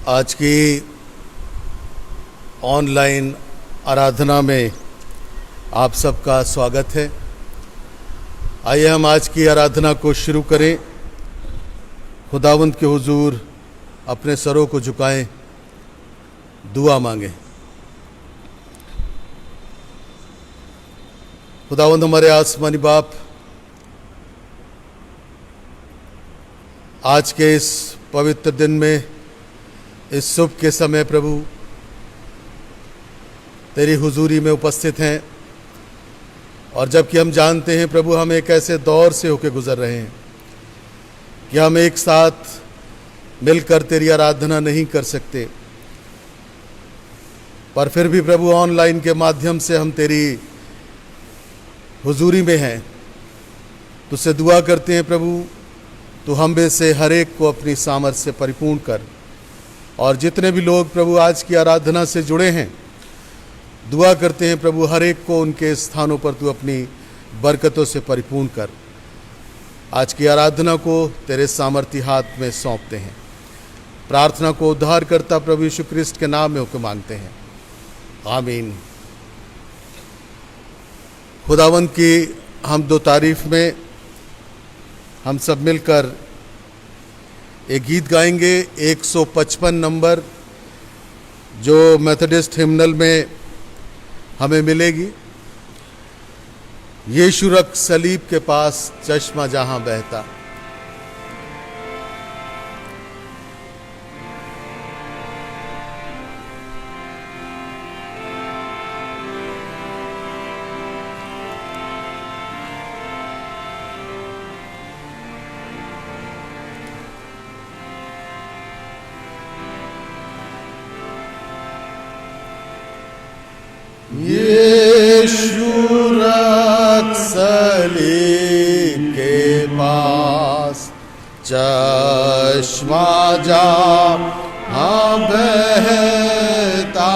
आज की ऑनलाइन आराधना में आप सबका स्वागत है। आइए हम आज की आराधना को शुरू करें। खुदावंद के हुजूर अपने सरों को झुकाएं, दुआ मांगें। खुदावंद हमारे आसमानी बाप, आज के इस पवित्र दिन में, इस शुभ के समय प्रभु तेरी हुजूरी में उपस्थित हैं। और जबकि हम जानते हैं प्रभु हम एक ऐसे दौर से होकर गुजर रहे हैं कि हम एक साथ मिलकर तेरी आराधना नहीं कर सकते, पर फिर भी प्रभु ऑनलाइन के माध्यम से हम तेरी हुजूरी में हैं। तुझसे दुआ करते हैं प्रभु, तू हम में से हर एक को अपनी सामर्थ से परिपूर्ण कर। और जितने भी लोग प्रभु आज की आराधना से जुड़े हैं, दुआ करते हैं प्रभु हर एक को उनके स्थानों पर तू अपनी बरकतों से परिपूर्ण कर। आज की आराधना को तेरे सामर्थी हाथ में सौंपते हैं। प्रार्थना को उद्धार करता प्रभु यीशु क्रिस्ट के नाम में होकर मांगते हैं, आमीन। खुदावंद की हम दो तारीफ में हम सब मिलकर एक गीत गाएंगे। 155 नंबर जो मेथोडिस्ट हिम्नल में हमें मिलेगी। यीशु रख सलीब के पास चश्मा जहां बहता। यीशु रख सलीब के पास चश्मा जहां बहता,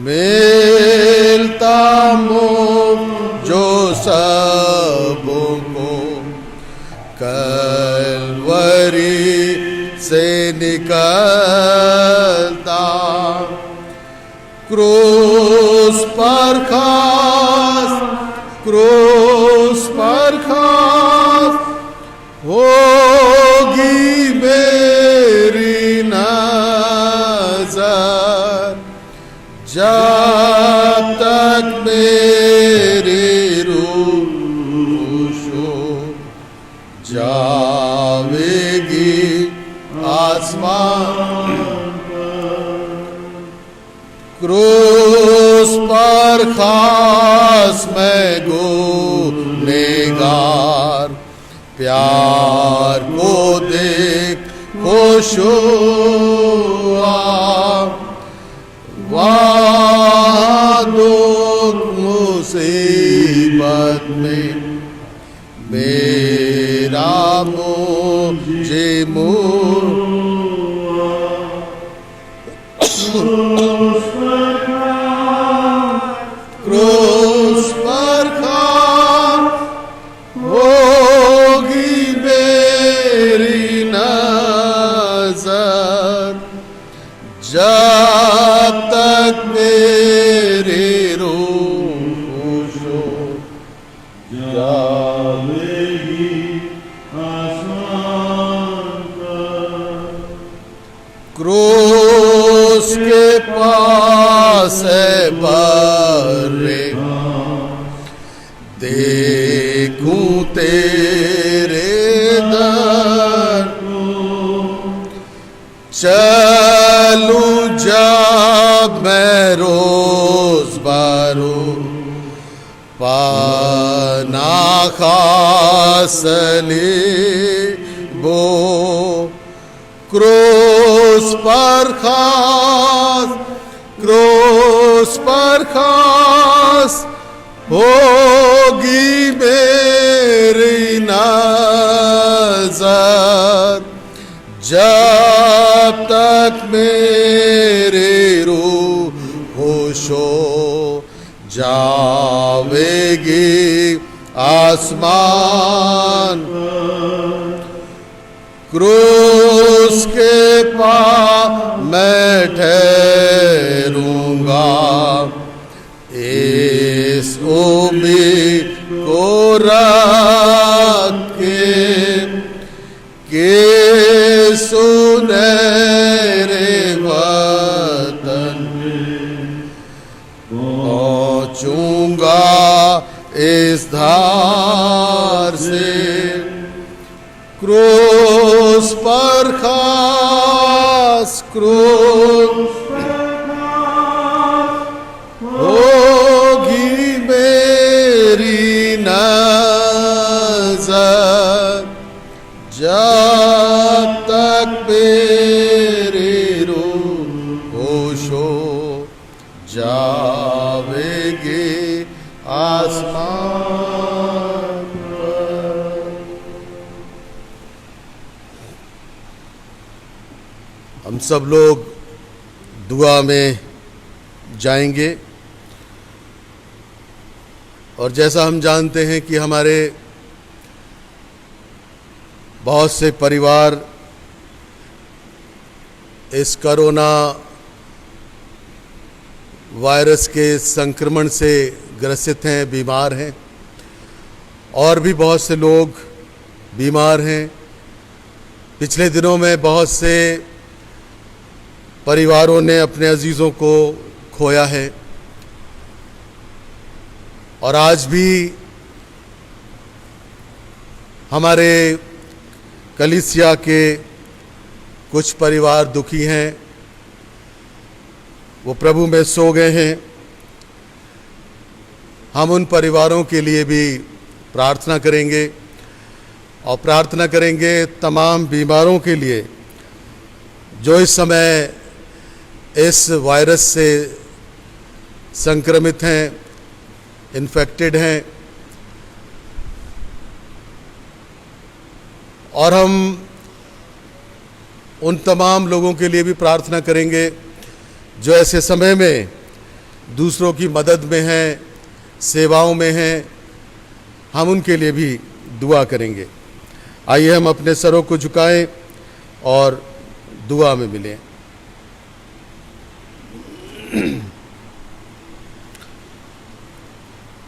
मिलता मुफ्त जो सबको कलवरी से निकलता। क्रूस पर खास होगी मेरी नजर, जब तक मेरी रूह जावेगी आसमान। क्रूस पर खास मैं गुनहगार, प्यार को देख खुश हुआ। वहाँ दुख मुसीबत में मेरा मुझे क्रूस पर खास होगी मेरी नजर, जब तक मेरी रूह जावेगी आसमान पर। क्रूस के पास है बर्रे, देखूं तेरे दर को, चलूं जब मैं रोज बरोज पनाह खास सलीबो। क्रूस पर खास होगी मेरी नजर, जब तक मेरी रूह होश हो जावेगी आसमान। क्रूस के पास मैं ठहरूंगा, इस उम्मीद को रख के सुनहरे वतन पहुंचूंगा इस धार से। क्रूस पर खास क्रूस होगी मेरी नजर, जब तक मेरी रूह होश हो जावेगी आसमान पर। हम सब लोग दुआ में जाएंगे और जैसा हम जानते हैं कि हमारे बहुत से परिवार इस कोरोना वायरस के संक्रमण से ग्रसित हैं, बीमार हैं, और भी बहुत से लोग बीमार हैं। पिछले दिनों में बहुत से परिवारों ने अपने अजीज़ों को खोया है और आज भी हमारे कलीसिया के कुछ परिवार दुखी हैं, वो प्रभु में सो गए हैं। हम उन परिवारों के लिए भी प्रार्थना करेंगे और प्रार्थना करेंगे तमाम बीमारों के लिए जो इस समय इस वायरस से संक्रमित हैं, इन्फेक्टेड हैं। और हम उन तमाम लोगों के लिए भी प्रार्थना करेंगे जो ऐसे समय में दूसरों की मदद में हैं, सेवाओं में हैं। हम उनके लिए भी दुआ करेंगे। आइए हम अपने सरों को झुकाएं और दुआ में मिलें।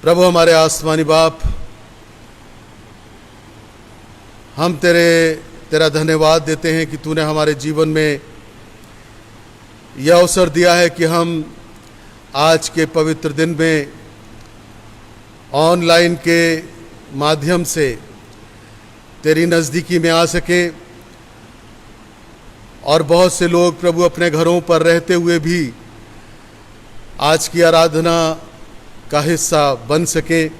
प्रभु हमारे आसमानी बाप, हम तेरा धन्यवाद देते हैं कि तूने हमारे जीवन में यह अवसर दिया है कि हम आज के पवित्र दिन में ऑनलाइन के माध्यम से तेरी नज़दीकी में आ सकें और बहुत से लोग प्रभु अपने घरों पर रहते हुए भी आज की आराधना का हिस्सा बन सकें।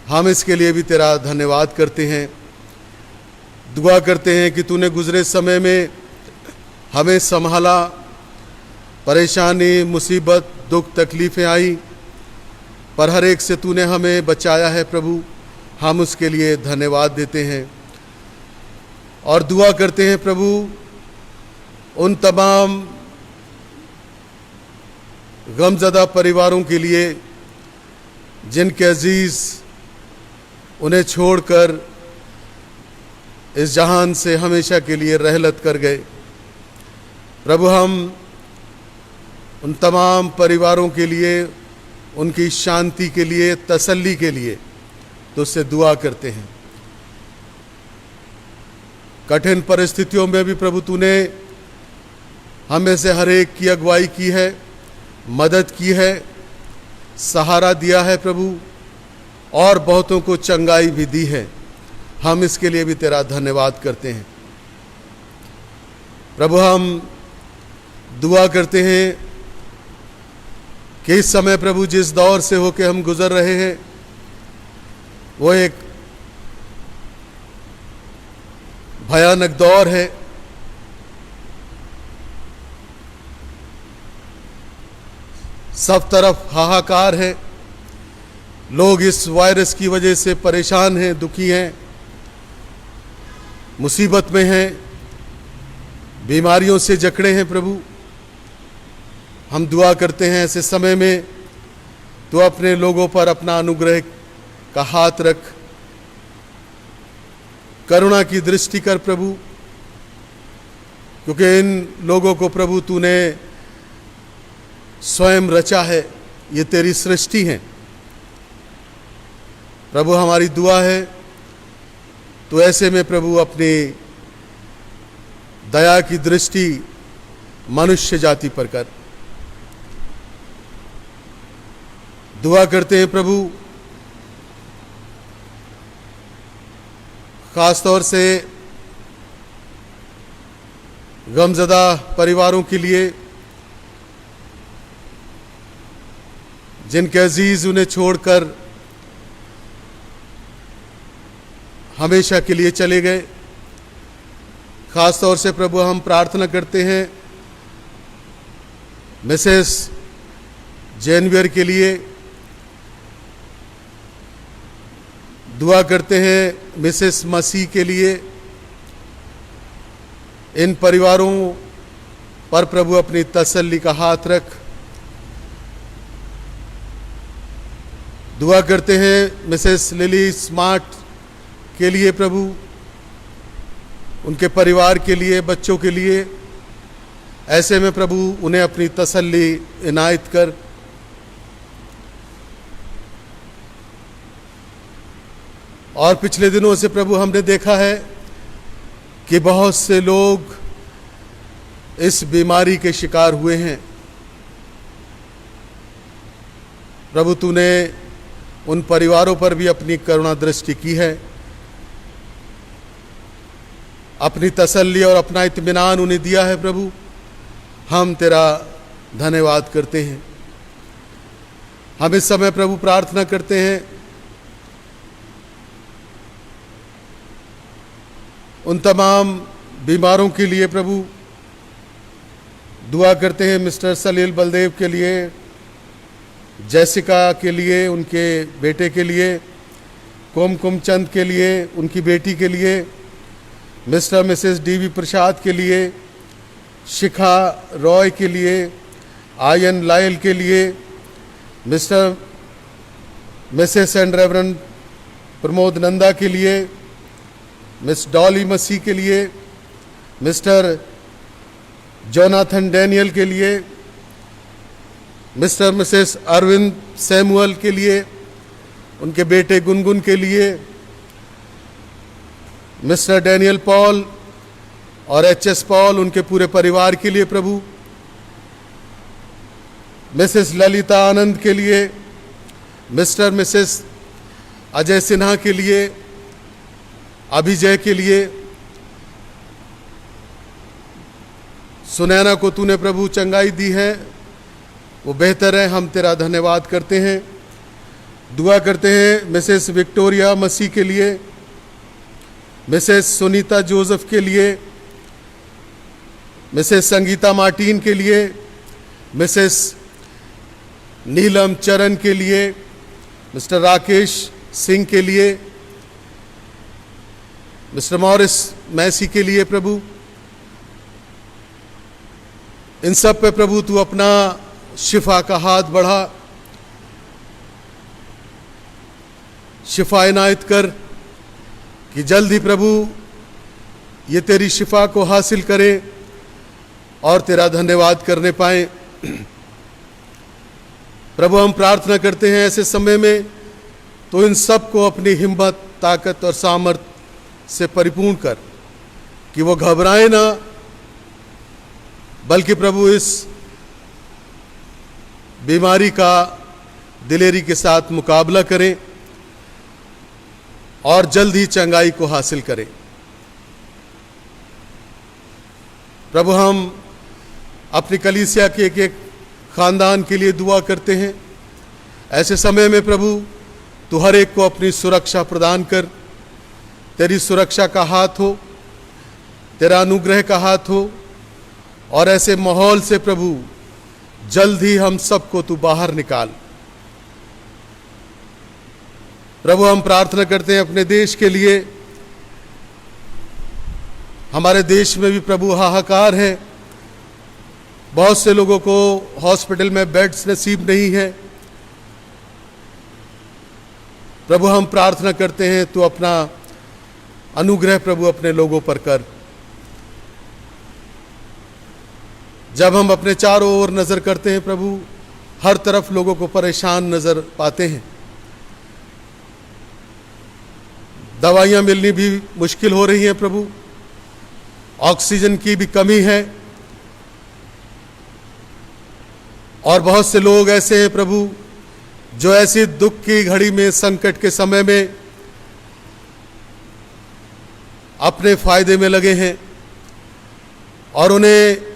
हम इसके लिए भी तेरा धन्यवाद करते हैं। दुआ करते हैं कि तूने गुजरे समय में हमें संभाला, परेशानी, मुसीबत, दुख, तकलीफ़ें आई, पर हर एक से तूने हमें बचाया है प्रभु। हम उसके लिए धन्यवाद देते हैं और दुआ करते हैं प्रभु उन तमाम गमज़दा परिवारों के लिए जिनके अजीज़ उन्हें छोड़कर इस जहान से हमेशा के लिए रहलत कर गए। प्रभु हम उन तमाम परिवारों के लिए, उनकी शांति के लिए, तसल्ली के लिए तुझसे दुआ करते हैं। कठिन परिस्थितियों में भी प्रभु तूने हमें से हर एक की अगुवाई की है, मदद की है, सहारा दिया है प्रभु, और बहुतों को चंगाई भी दी है। हम इसके लिए भी तेरा धन्यवाद करते हैं प्रभु। हम दुआ करते हैं कि इस समय प्रभु जिस दौर से होके हम गुजर रहे हैं वो एक भयानक दौर है। सब तरफ हाहाकार है, लोग इस वायरस की वजह से परेशान हैं, दुखी हैं, मुसीबत में हैं, बीमारियों से जकड़े हैं प्रभु। हम दुआ करते हैं ऐसे समय में तो अपने लोगों पर अपना अनुग्रह का हाथ रख, करुणा की दृष्टि कर प्रभु, क्योंकि इन लोगों को प्रभु तूने स्वयं रचा है, ये तेरी सृष्टि है। प्रभु हमारी दुआ है तो ऐसे में प्रभु अपनी दया की दृष्टि मनुष्य जाति पर कर। दुआ करते हैं प्रभु खास तौर से गमज़दा परिवारों के लिए, जिनके अजीज उन्हें छोड़कर हमेशा के लिए चले गए। खास तौर से प्रभु हम प्रार्थना करते हैं मिसेस जेनवियर के लिए, दुआ करते हैं मिसेस मसीह के लिए। इन परिवारों पर प्रभु अपनी तसल्ली का हाथ रख। दुआ करते हैं मिसेस लिली स्मार्ट के लिए प्रभु, उनके परिवार के लिए, बच्चों के लिए। ऐसे में प्रभु उन्हें अपनी तसल्ली इनायत कर। और पिछले दिनों से प्रभु हमने देखा है कि बहुत से लोग इस बीमारी के शिकार हुए हैं। प्रभु तूने उन परिवारों पर भी अपनी करुणा दृष्टि की है, अपनी तसल्ली और अपना इत्मीनान उन्हें दिया है। प्रभु हम तेरा धन्यवाद करते हैं। हम इस समय प्रभु प्रार्थना करते हैं उन तमाम बीमारों के लिए। प्रभु दुआ करते हैं मिस्टर सलील बलदेव के लिए, जैसिका के लिए, उनके बेटे के लिए, कुमकुम चंद के लिए, उनकी बेटी के लिए, मिस्टर मिसेस डीवी प्रसाद के लिए, शिखा रॉय के लिए, आयन लायल के लिए, mister Mrs and reverend Pramod Nanda के लिए, मिस डॉली मसीह के लिए, मिस्टर जोनाथन डैनियल के लिए, मिस्टर मिसेस अरविंद सैमुअल के लिए, उनके बेटे गुनगुन के लिए, मिस्टर डैनियल पॉल और एचएस पॉल, उनके पूरे परिवार के लिए प्रभु, मिसेस ललिता आनंद के लिए, मिस्टर मिसेस अजय सिन्हा के लिए, अभिजय के लिए, सुनैना को तूने प्रभु चंगाई दी है, वो बेहतर है, हम तेरा धन्यवाद करते हैं। दुआ करते हैं मिसेस विक्टोरिया मसीह के लिए, मिसेस सुनीता जोसेफ के लिए, मिसेस संगीता मार्टिन के लिए, मिसेस नीलम चरण के लिए, मिस्टर राकेश सिंह के लिए, मिस्टर मॉरिस मैसी के लिए प्रभु। इन सब पे प्रभु तू अपना शिफा का हाथ बढ़ा, शिफा इनायत कर कि जल्द ही प्रभु ये तेरी शिफा को हासिल करें और तेरा धन्यवाद करने पाए। प्रभु हम प्रार्थना करते हैं ऐसे समय में तो इन सब को अपनी हिम्मत, ताकत और सामर्थ्य से परिपूर्ण कर कि वो घबराए ना, बल्कि प्रभु इस बीमारी का दिलेरी के साथ मुकाबला करें और जल्द ही चंगाई को हासिल करें। प्रभु हम अपनी कलीसिया के एक एक खानदान के लिए दुआ करते हैं। ऐसे समय में प्रभु तू हर एक को अपनी सुरक्षा प्रदान कर, तेरी सुरक्षा का हाथ हो, तेरा अनुग्रह का हाथ हो, और ऐसे माहौल से प्रभु जल्द ही हम सबको तू बाहर निकाल। प्रभु हम प्रार्थना करते हैं अपने देश के लिए। हमारे देश में भी प्रभु हाहाकार है, बहुत से लोगों को हॉस्पिटल में बेड्स नसीब नहीं है। प्रभु हम प्रार्थना करते हैं तू अपना अनुग्रह प्रभु अपने लोगों पर कर। जब हम अपने चारों ओर नजर करते हैं प्रभु, हर तरफ लोगों को परेशान नजर पाते हैं। दवाइयां मिलनी भी मुश्किल हो रही हैं प्रभु, ऑक्सीजन की भी कमी है, और बहुत से लोग ऐसे हैं प्रभु जो ऐसी दुख की घड़ी में, संकट के समय में अपने फायदे में लगे हैं और उन्हें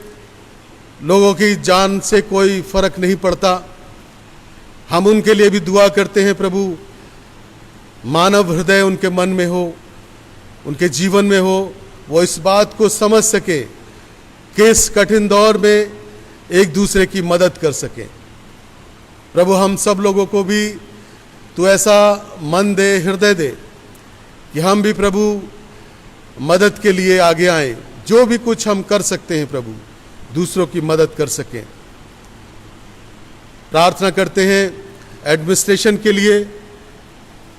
लोगों की जान से कोई फर्क नहीं पड़ता। हम उनके लिए भी दुआ करते हैं प्रभु, मानव हृदय उनके मन में हो, उनके जीवन में हो, वो इस बात को समझ सके कि इस कठिन दौर में एक दूसरे की मदद कर सके। प्रभु हम सब लोगों को भी तू ऐसा मन दे, हृदय दे कि हम भी प्रभु मदद के लिए आगे आए। जो भी कुछ हम कर सकते हैं प्रभु, दूसरों की मदद कर सकें। प्रार्थना करते हैं एडमिनिस्ट्रेशन के लिए,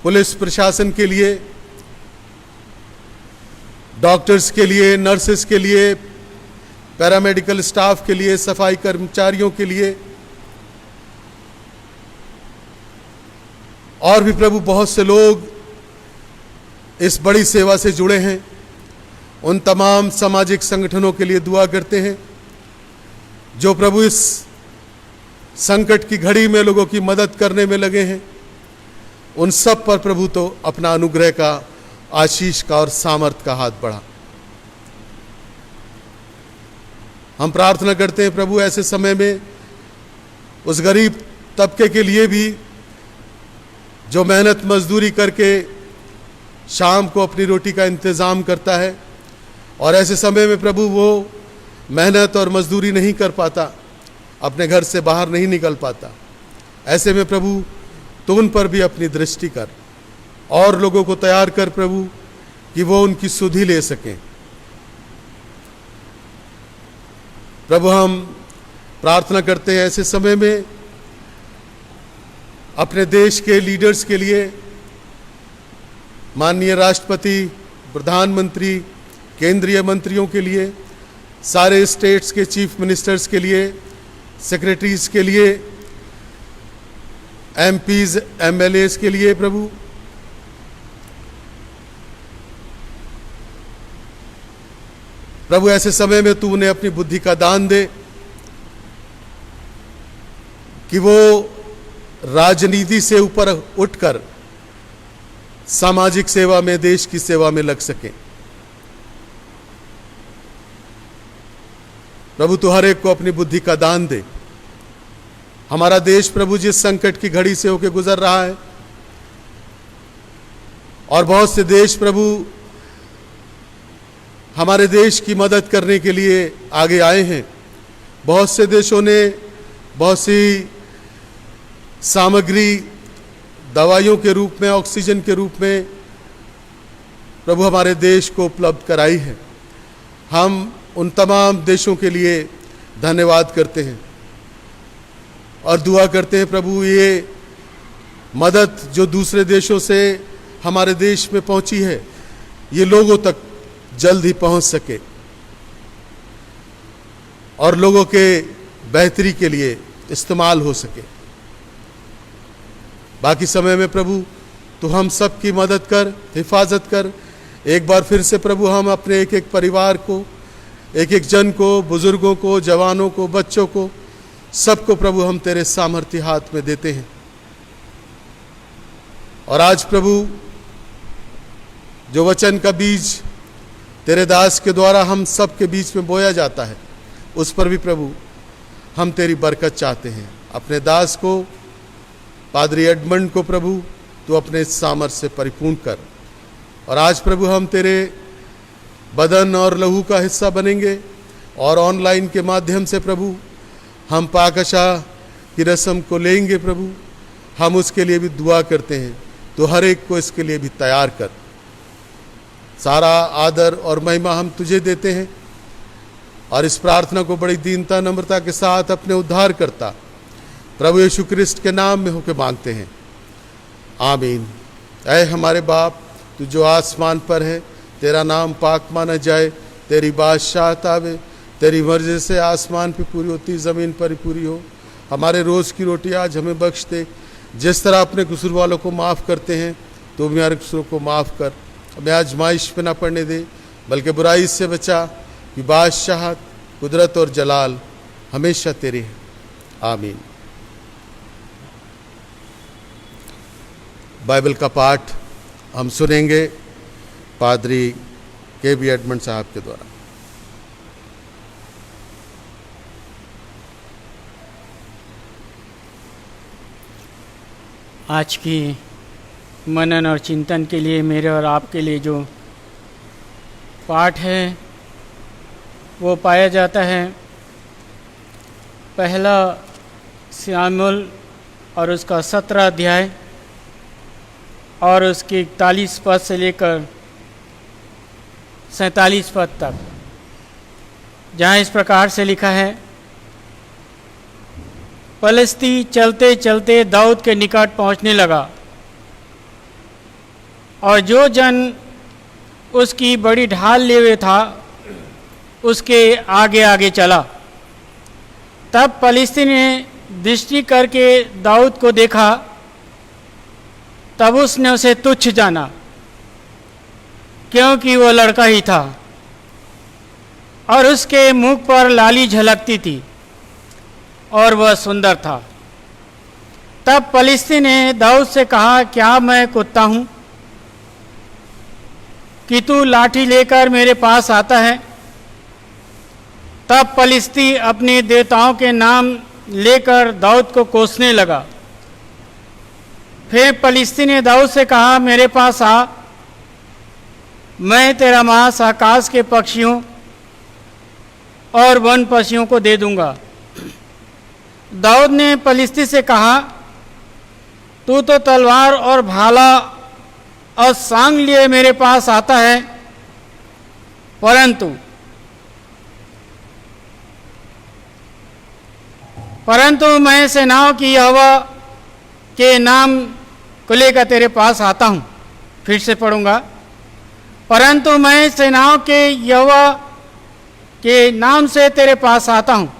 पुलिस प्रशासन के लिए, डॉक्टर्स के लिए, नर्सेस के लिए, पैरामेडिकल स्टाफ के लिए, सफाई कर्मचारियों के लिए, और भी प्रभु बहुत से लोग इस बड़ी सेवा से जुड़े हैं। उन तमाम सामाजिक संगठनों के लिए दुआ करते हैं जो प्रभु इस संकट की घड़ी में लोगों की मदद करने में लगे हैं। उन सब पर प्रभु तो अपना अनुग्रह का, आशीष का और सामर्थ का हाथ बढ़ा। हम प्रार्थना करते हैं प्रभु ऐसे समय में उस गरीब तबके के लिए भी जो मेहनत मजदूरी करके शाम को अपनी रोटी का इंतज़ाम करता है, और ऐसे समय में प्रभु वो मेहनत और मजदूरी नहीं कर पाता, अपने घर से बाहर नहीं निकल पाता। ऐसे में प्रभु तो उन पर भी अपनी दृष्टि कर और लोगों को तैयार कर प्रभु कि वो उनकी सुधि ले सकें। प्रभु हम प्रार्थना करते हैं ऐसे समय में अपने देश के लीडर्स के लिए, माननीय राष्ट्रपति, प्रधानमंत्री, केंद्रीय मंत्रियों के लिए, सारे स्टेट्स के चीफ मिनिस्टर्स के लिए, सेक्रेटरीज के लिए, एमपीज, एमएलएस के लिए प्रभु ऐसे समय में तू उन्हें अपनी बुद्धि का दान दे कि वो राजनीति से ऊपर उठकर सामाजिक सेवा में, देश की सेवा में लग सके। प्रभु तू हर एक को अपनी बुद्धि का दान दे। हमारा देश प्रभु जिस संकट की घड़ी से होकर गुजर रहा है, और बहुत से देश प्रभु हमारे देश की मदद करने के लिए आगे आए हैं। बहुत से देशों ने बहुत सी सामग्री दवाइयों के रूप में, ऑक्सीजन के रूप में प्रभु हमारे देश को उपलब्ध कराई है। हम उन तमाम देशों के लिए धन्यवाद करते हैं और दुआ करते हैं प्रभु ये मदद जो दूसरे देशों से हमारे देश में पहुंची है, ये लोगों तक जल्द ही पहुंच सके और लोगों के बेहतरी के लिए इस्तेमाल हो सके। बाकी समय में प्रभु तो हम सब की मदद कर, हिफाजत कर। एक बार फिर से प्रभु हम अपने एक एक परिवार को, एक एक जन को, बुजुर्गों को, जवानों को, बच्चों को, सबको प्रभु हम तेरे सामर्थ्य हाथ में देते हैं। और आज प्रभु जो वचन का बीज तेरे दास के द्वारा हम सब के बीच में बोया जाता है, उस पर भी प्रभु हम तेरी बरकत चाहते हैं। अपने दास को, पादरी एडमंड को प्रभु तू अपने सामर्थ्य से परिपूर्ण कर। और आज प्रभु हम तेरे बदन और लहू का हिस्सा बनेंगे और ऑनलाइन के माध्यम से प्रभु हम पाकशा की रस्म को लेंगे। प्रभु हम उसके लिए भी दुआ करते हैं, तो हर एक को इसके लिए भी तैयार कर। सारा आदर और महिमा हम तुझे देते हैं और इस प्रार्थना को बड़ी दीनता, नम्रता के साथ अपने उद्धार करता प्रभु यीशु क्रिस्ट के नाम में होकर मांगते हैं, आमीन। ऐ हमारे बाप, तू जो आसमान पर है, तेरा नाम पाक माना जाए, तेरी बादशाहत आवे, तेरी मर्जी से आसमान पे पूरी होती ज़मीन पर पूरी हो। हमारे रोज़ की रोटी आज हमें बख्श दे, जिस तरह अपने कसूर वालों को माफ़ करते हैं तो भी हमारे कसूरों को माफ़ कर। हमें आजमाइश पे ना पड़ने दे, बल्कि बुराई से बचा, कि बादशाहत, कुदरत और जलाल हमेशा तेरे हैं। आमीन। बाइबल का पाठ हम सुनेंगे पादरी के.बी. एडमंड साहब के द्वारा। आज की मनन और चिंतन के लिए मेरे और आपके लिए जो पाठ है वो पाया जाता है पहला शामूएल और उसका 17 अध्याय और उसके 41 पद से लेकर 47 पद तक, जहाँ इस प्रकार से लिखा है, पलिश्ती चलते चलते दाऊद के निकट पहुँचने लगा और जो जन उसकी बड़ी ढाल लिए हुए था उसके आगे आगे चला। तब पलिश्ती ने दृष्टि करके दाऊद को देखा, तब उसने उसे तुच्छ जाना, क्योंकि वो लड़का ही था और उसके मुख पर लाली झलकती थी और वह सुंदर था। तब पलिश्ती ने दाऊद से कहा, क्या मैं कुत्ता हूँ कि तू लाठी लेकर मेरे पास आता है? तब पलिश्ती अपने देवताओं के नाम लेकर दाऊद को कोसने लगा। फिर पलिश्ती ने दाऊद से कहा, मेरे पास आ, मैं तेरा मांस आकाश के पक्षियों और वन पक्षियों को दे दूंगा। दाऊद ने पलिश्ती से कहा, तू तो तलवार और भाला और सांग लिए मेरे पास आता है, परंतु मैं सेनाओं की यहोवा के नाम को लेकर तेरे पास आता हूँ। फिर से पढ़ूंगा, परंतु मैं सेनाओं के यहोवा के नाम से तेरे पास आता हूँ,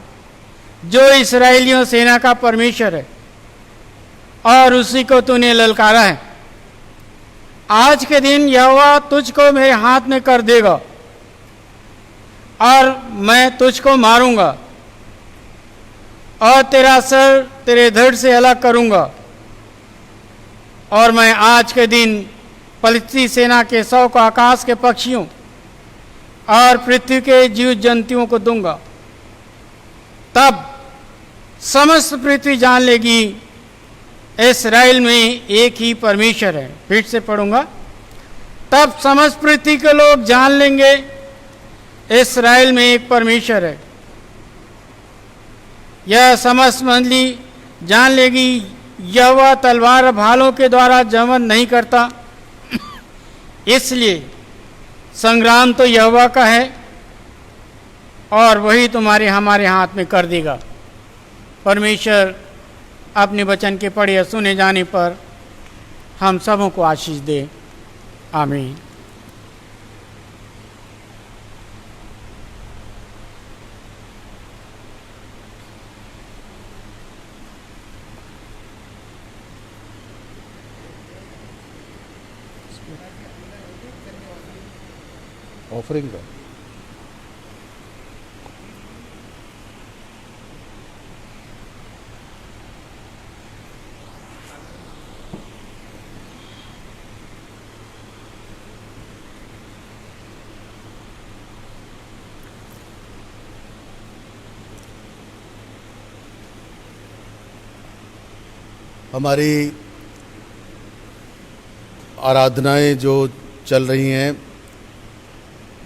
जो इस्राएलियों सेना का परमेश्वर है, और उसी को तूने ललकारा है। आज के दिन यहोवा तुझको मेरे हाथ में कर देगा और मैं तुझको मारूंगा और तेरा सर तेरे धड़ से अलग करूंगा। और मैं आज के दिन पलिश्ती सेना के 100 को आकाश के पक्षियों और पृथ्वी के जीव जंतुओं को दूंगा। तब समस्त पृथ्वी जान लेगी इस्राएल में एक ही परमेश्वर है। फिर से पढ़ूंगा, तब समस्त पृथ्वी के लोग जान लेंगे इस्राएल में एक परमेश्वर है। यह समस्त मंडली जान लेगी यहोवा तलवार भालों के द्वारा जमन नहीं करता, इसलिए संग्राम तो यहोवा का है और वही तुम्हारे हमारे हाथ में कर देगा। परमेश्वर अपने वचन के पढ़े और सुने जाने पर हम सबों को आशीष दे। आमीन। ऑफरिंग का हमारी आराधनाएं जो चल रही हैं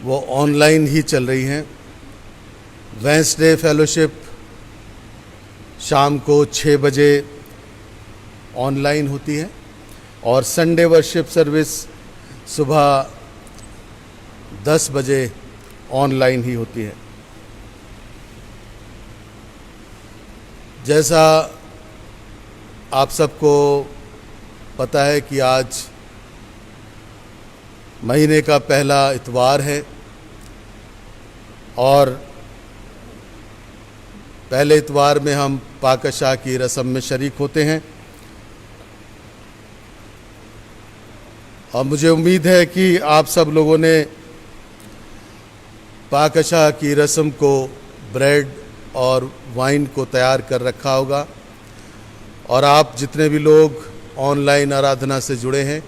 वो ऑनलाइन ही चल रही हैं। वेंसडे फेलोशिप शाम को 6 बजे ऑनलाइन होती है और संडे वर्शिप सर्विस सुबह 10 बजे ऑनलाइन ही होती है। जैसा आप सबको पता है कि आज महीने का पहला इतवार है और पहले इतवार में हम पाकशाह की रस्म में शरीक होते हैं। और मुझे उम्मीद है कि आप सब लोगों ने पाकशाह की रस्म को, ब्रेड और वाइन को तैयार कर रखा होगा। और आप जितने भी लोग ऑनलाइन आराधना से जुड़े हैं,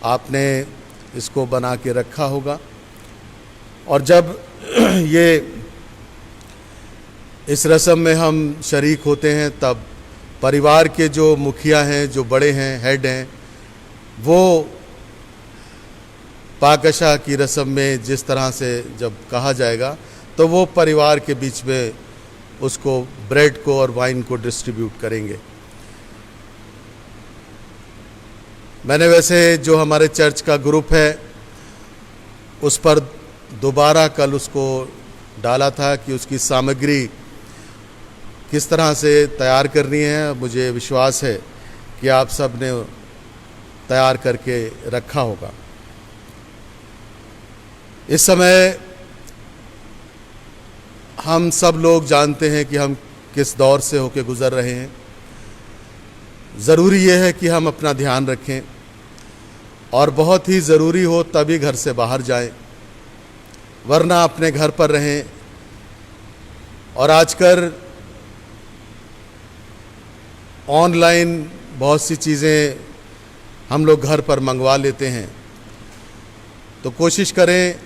आपने इसको बना के रखा होगा। और जब ये इस रस्म में हम शरीक होते हैं, तब परिवार के जो मुखिया हैं, जो बड़े हैं, हेड हैं, वो पाकशाह की रस्म में जिस तरह से जब कहा जाएगा, तो वो परिवार के बीच में उसको, ब्रेड को और वाइन को डिस्ट्रीब्यूट करेंगे। मैंने वैसे जो हमारे चर्च का ग्रुप है उस पर दोबारा कल उसको डाला था कि उसकी सामग्री किस तरह से तैयार करनी है। मुझे विश्वास है कि आप सब ने तैयार करके रखा होगा। इस समय हम सब लोग जानते हैं कि हम किस दौर से होकर गुजर रहे हैं। ज़रूरी यह है कि हम अपना ध्यान रखें और बहुत ही ज़रूरी हो तभी घर से बाहर जाएं, वरना अपने घर पर रहें। और आजकल ऑनलाइन बहुत सी चीज़ें हम लोग घर पर मंगवा लेते हैं, तो कोशिश करें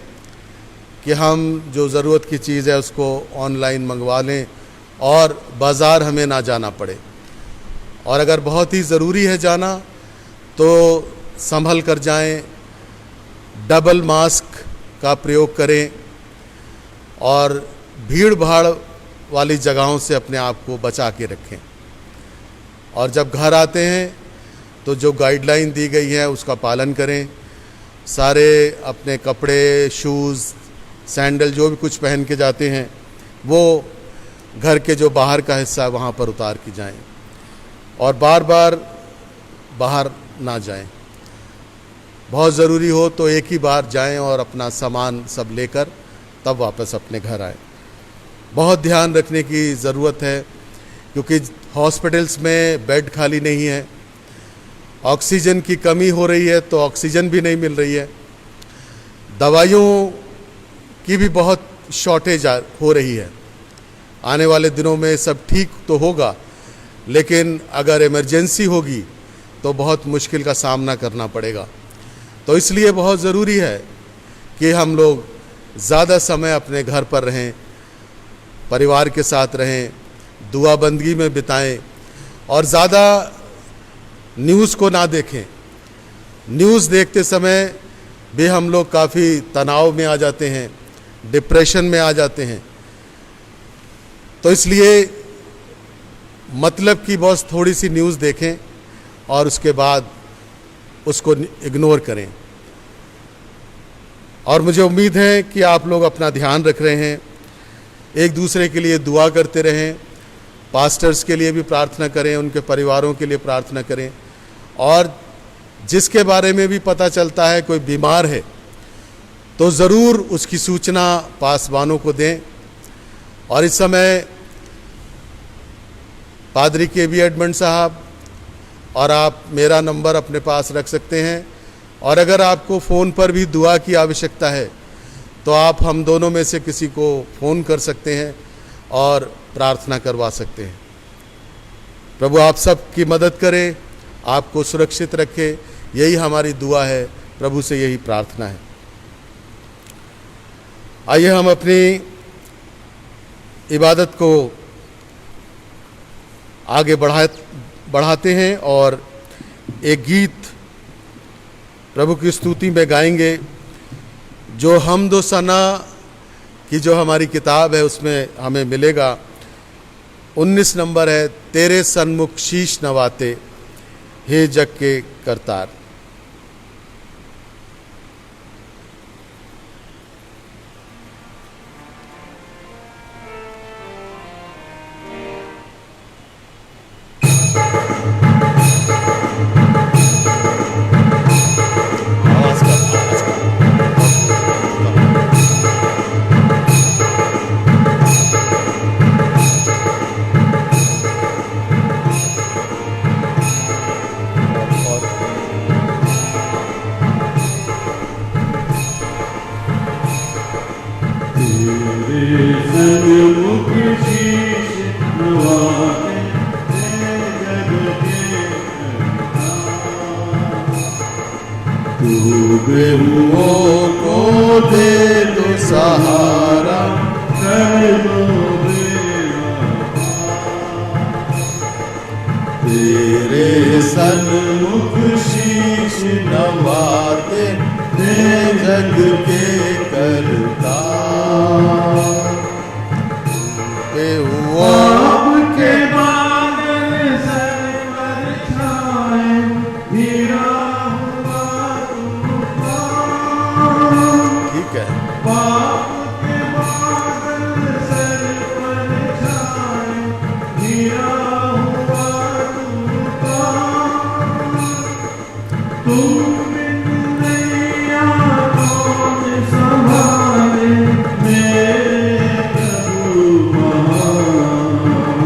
कि हम जो ज़रूरत की चीज़ है उसको ऑनलाइन मंगवा लें और बाज़ार हमें ना जाना पड़े। और अगर बहुत ही ज़रूरी है जाना तो संभल कर जाएं, डबल मास्क का प्रयोग करें और भीड़ भाड़ वाली जगहों से अपने आप को बचा के रखें। और जब घर आते हैं तो जो गाइडलाइन दी गई है उसका पालन करें। सारे अपने कपड़े, शूज़, सैंडल जो भी कुछ पहन के जाते हैं वो घर के जो बाहर का हिस्सा है वहाँ पर उतार के जाएं और बार बार बाहर ना जाएं। बहुत ज़रूरी हो तो एक ही बार जाएं और अपना सामान सब लेकर तब वापस अपने घर आएं। बहुत ध्यान रखने की ज़रूरत है क्योंकि हॉस्पिटल्स में बेड खाली नहीं है, ऑक्सीजन की कमी हो रही है, तो ऑक्सीजन भी नहीं मिल रही है, दवाइयों की भी बहुत शॉर्टेज हो रही है। आने वाले दिनों में सब ठीक तो होगा, लेकिन अगर इमरजेंसी होगी तो बहुत मुश्किल का सामना करना पड़ेगा। तो इसलिए बहुत ज़रूरी है कि हम लोग ज़्यादा समय अपने घर पर रहें, परिवार के साथ रहें, दुआ बंदगी में बिताएं और ज़्यादा न्यूज़ को ना देखें। न्यूज़ देखते समय भी हम लोग काफ़ी तनाव में आ जाते हैं, डिप्रेशन में आ जाते हैं। तो इसलिए मतलब की बस थोड़ी सी न्यूज़ देखें और उसके बाद उसको इग्नोर करें। और मुझे उम्मीद है कि आप लोग अपना ध्यान रख रहे हैं, एक दूसरे के लिए दुआ करते रहें, पास्टर्स के लिए भी प्रार्थना करें, उनके परिवारों के लिए प्रार्थना करें। और जिसके बारे में भी पता चलता है कोई बीमार है तो ज़रूर उसकी सूचना पासवानों को दें। और इस समय पादरी के बी एडमंड साहब और आप मेरा नंबर अपने पास रख सकते हैं, और अगर आपको फ़ोन पर भी दुआ की आवश्यकता है तो आप हम दोनों में से किसी को फ़ोन कर सकते हैं और प्रार्थना करवा सकते हैं। प्रभु आप सब की मदद करे, आपको सुरक्षित रखे, यही हमारी दुआ है, प्रभु से यही प्रार्थना है। आइए हम अपनी इबादत को आगे बढ़ाते हैं और एक गीत प्रभु की स्तुति में गाएंगे, जो हमदो सना की जो हमारी किताब है उसमें हमें मिलेगा। 19 नंबर है, तेरे सन्मुख शीश नवाते हे जग के करतार। आवाज कर। बेहुओं को दे दो सहारा, कर दो बेड़ा तेरे सन्मुख शीश नवाते दे जग के करतार। बेहुओं आपके बादल सर पर छाए, गिरा हुआ तूफान। ठीक है, पाप के बादल सर पर छाए, गिरा हुआ तूफान। तुम बिन नैया कौन संभाले, मेरे प्रभु महान।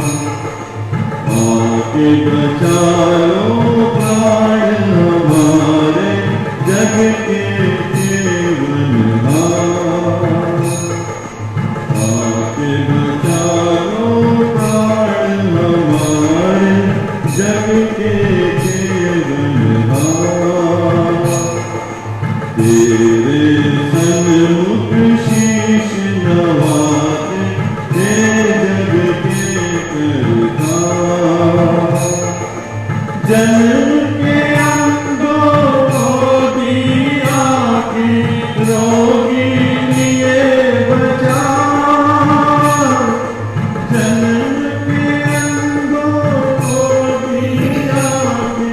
आके बचा लो प्राण हमारे, जग के जीवनहार। आके बचा लो प्राण हमारे, जग के जीवनहार। तेरे सन्मुख शीश नवाते, हे जग के करतार। जन्म के अंधों को दिया के, रोगी लिए बचार। जन्म के अंधों को दिया के,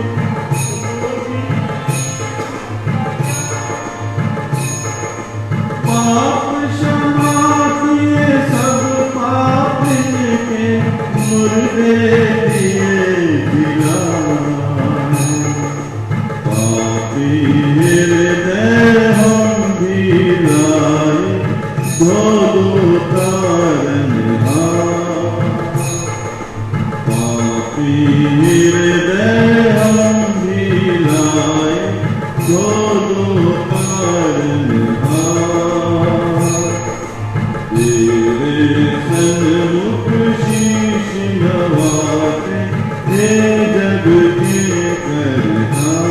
पाप क्षमा किए सब पाप के, मुर्दे दिए जिलाए। पापी हृदय हम भी लाए, धो दो तारनहार। पापी हृदय हम भी लाए, धो दो तारनहार। तेरे सन्मुख शीश नवाते, हे जग के करतार।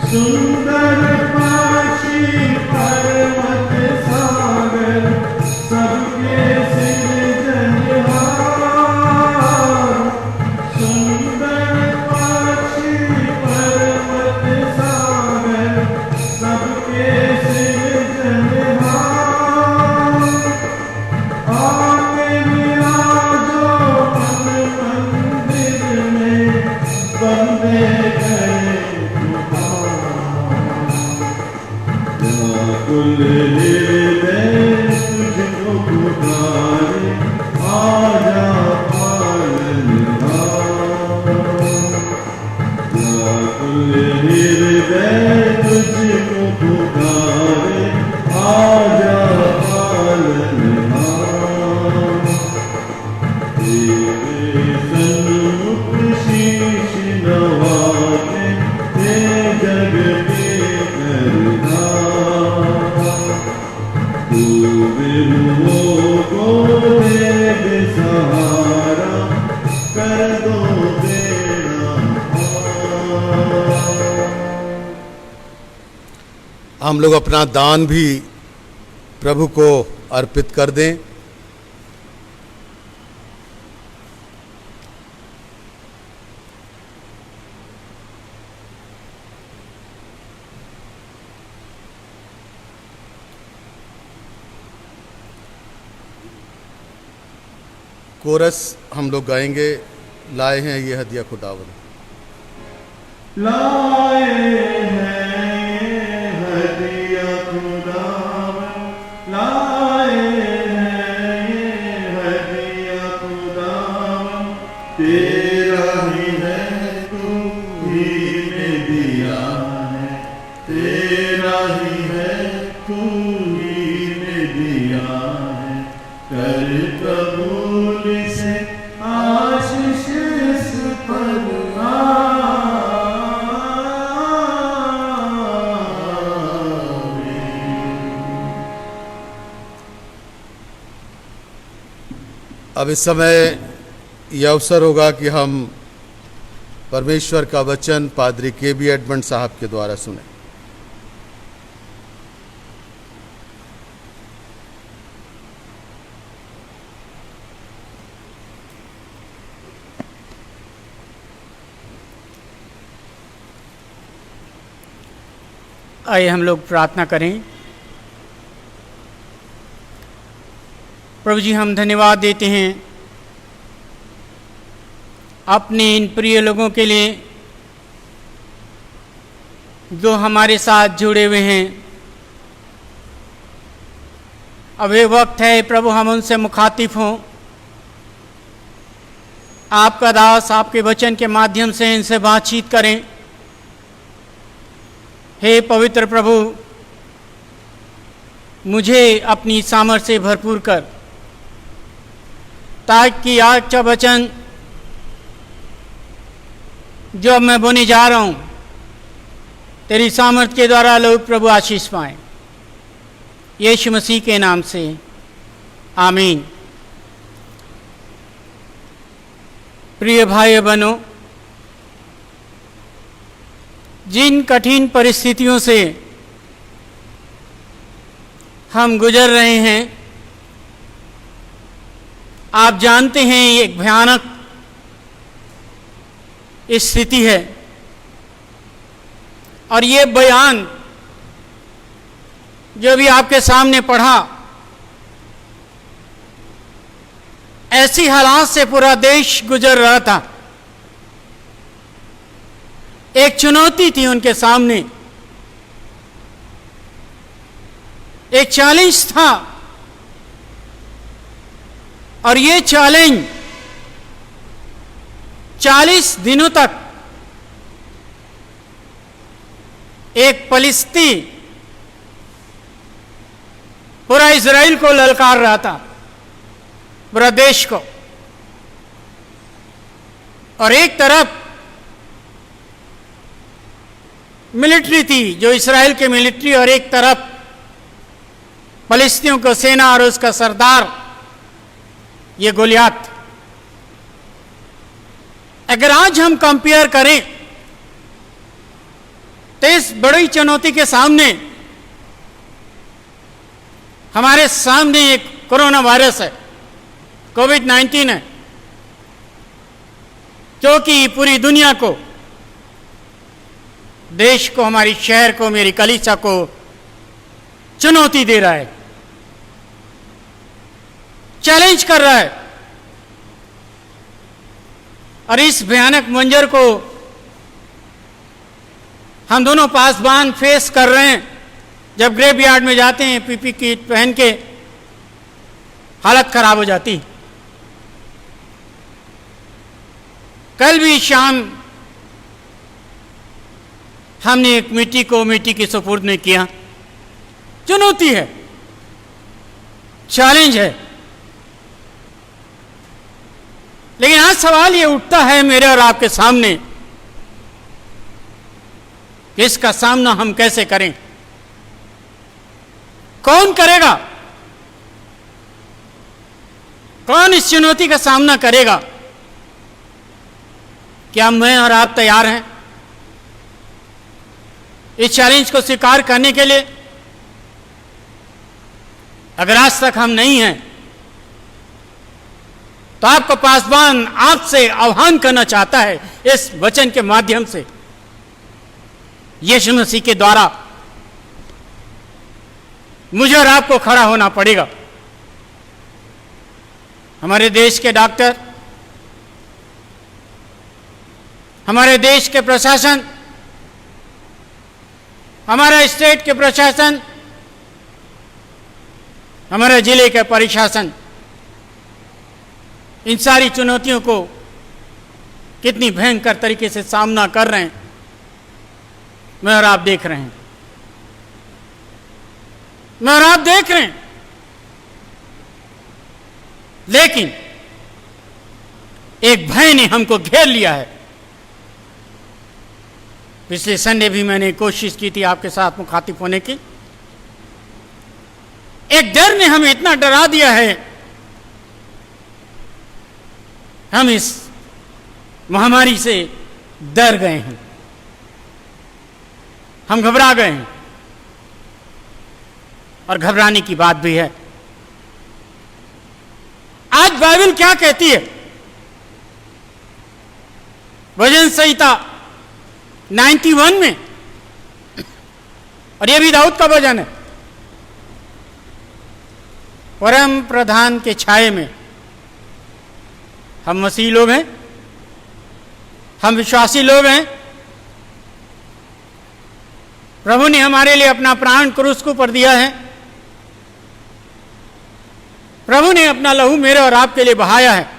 सुंदर पक्षी पर्वत सागर, सबके सृजनहार। सुंदर पक्षी पर्वत सागर, सबके सृजनहार। आके विराजो मन मंदिर में, बंदे करे तुहार। व्याकुल हृदय तुझको पुकारे, आजा पालनहार। व्याकुल हृदय तुझको पुकारे, आजा पालनहार। तेरे सन्मुख शीश नवाते, हे जग के करतार। तू बेहुओं को दे दे सहारा, कर दो बेड़ा पार। हम लोग अपना दान भी प्रभु को अर्पित कर दें। कोरस हम लोग गाएंगे, लाए हैं ये हदिया खुदावन। लाए हैं हदिया खुदावन, लाए हैं हदिया खुदावन। तेरा ही है, तू ही ने दिया है। तेरा ही है, तू ही ने दिया है। कर कबूल से आशीष इस पर अब इस समय यह अवसर होगा कि हम परमेश्वर का वचन पादरी के.बी. एडमंड साहब के द्वारा सुने। आइए हम लोग प्रार्थना करें। प्रभु जी, हम धन्यवाद देते हैं अपने इन प्रिय लोगों के लिए जो हमारे साथ जुड़े हुए हैं। अब ये वक्त है प्रभु हम उनसे मुखातिब हों। आपका दास आपके वचन के माध्यम से इनसे बातचीत करें। हे पवित्र प्रभु, मुझे अपनी सामर्थ्य से भरपूर कर, ताकि आज का वचन जो अब मैं बोने जा रहा हूं, तेरी सामर्थ्य के द्वारा लोग प्रभु आशीष पाएं। यीशु मसीह के नाम से आमीन। प्रिय भाई बहनों, जिन कठिन परिस्थितियों से हम गुजर रहे हैं, आप जानते हैं ये एक भयानक स्थिति है। और ये बयान जो भी आपके सामने पढ़ा, ऐसी हालात से पूरा देश गुजर रहा था। एक चुनौती थी उनके सामने, एक चैलेंज था। और ये चैलेंज 40 दिनों तक एक फलिस्ती पूरा इजराइल को ललकार रहा था, पूरा देश को। और एक तरफ मिलिट्री थी, जो इस्राएल की मिलिट्री, और एक तरफ फलिस्तियों को सेना और उसका सरदार ये गोलियात। अगर आज हम कंपेयर करें तो इस बड़ी चुनौती के सामने हमारे सामने एक कोरोना वायरस है, कोविड-19 है, जो कि पूरी दुनिया को, देश को, हमारी शहर को, मेरी कलीसिया को चुनौती दे रहा है, चैलेंज कर रहा है। और इस भयानक मंजर को हम दोनों पासबान फेस कर रहे हैं। जब ग्रेवयार्ड में जाते हैं पीपी किट पहन के, हालत खराब हो जाती। कल भी शाम हमने एक मिट्टी की सुपुर्द में किया। चुनौती है, चैलेंज है। लेकिन आज सवाल ये उठता है मेरे और आपके सामने कि इसका सामना हम कैसे करें? कौन करेगा? कौन इस चुनौती का सामना करेगा? क्या मैं और आप तैयार हैं इस चैलेंज को स्वीकार करने के लिए? अगर आज तक हम नहीं हैं तो आपका पासवान आपसे आह्वान करना चाहता है इस वचन के माध्यम से, यीशु मसीह के द्वारा मुझे और आपको खड़ा होना पड़ेगा। हमारे देश के डॉक्टर, हमारे देश के प्रशासन, हमारा स्टेट के प्रशासन, हमारे जिले के प्रशासन, इन सारी चुनौतियों को कितनी भयंकर तरीके से सामना कर रहे हैं, मैं और आप देख रहे हैं। मैं और आप देख रहे हैं। लेकिन एक भय ने हमको घेर लिया है। पिछले संडे भी मैंने कोशिश की थी आपके साथ मुखातिब होने की। एक डर ने हमें इतना डरा दिया है, हम इस महामारी से डर गए हैं, हम घबरा गए हैं। और घबराने की बात भी है। आज बाइबल क्या कहती है? भजन संहिता 91 में, और यह भी दाऊद का भजन है, परम प्रधान के छाये में हम मसीह लोग हैं, हम विश्वासी लोग हैं। प्रभु ने हमारे लिए अपना प्राण क्रूस के ऊपर दिया है। प्रभु ने अपना लहू मेरे और आपके लिए बहाया है।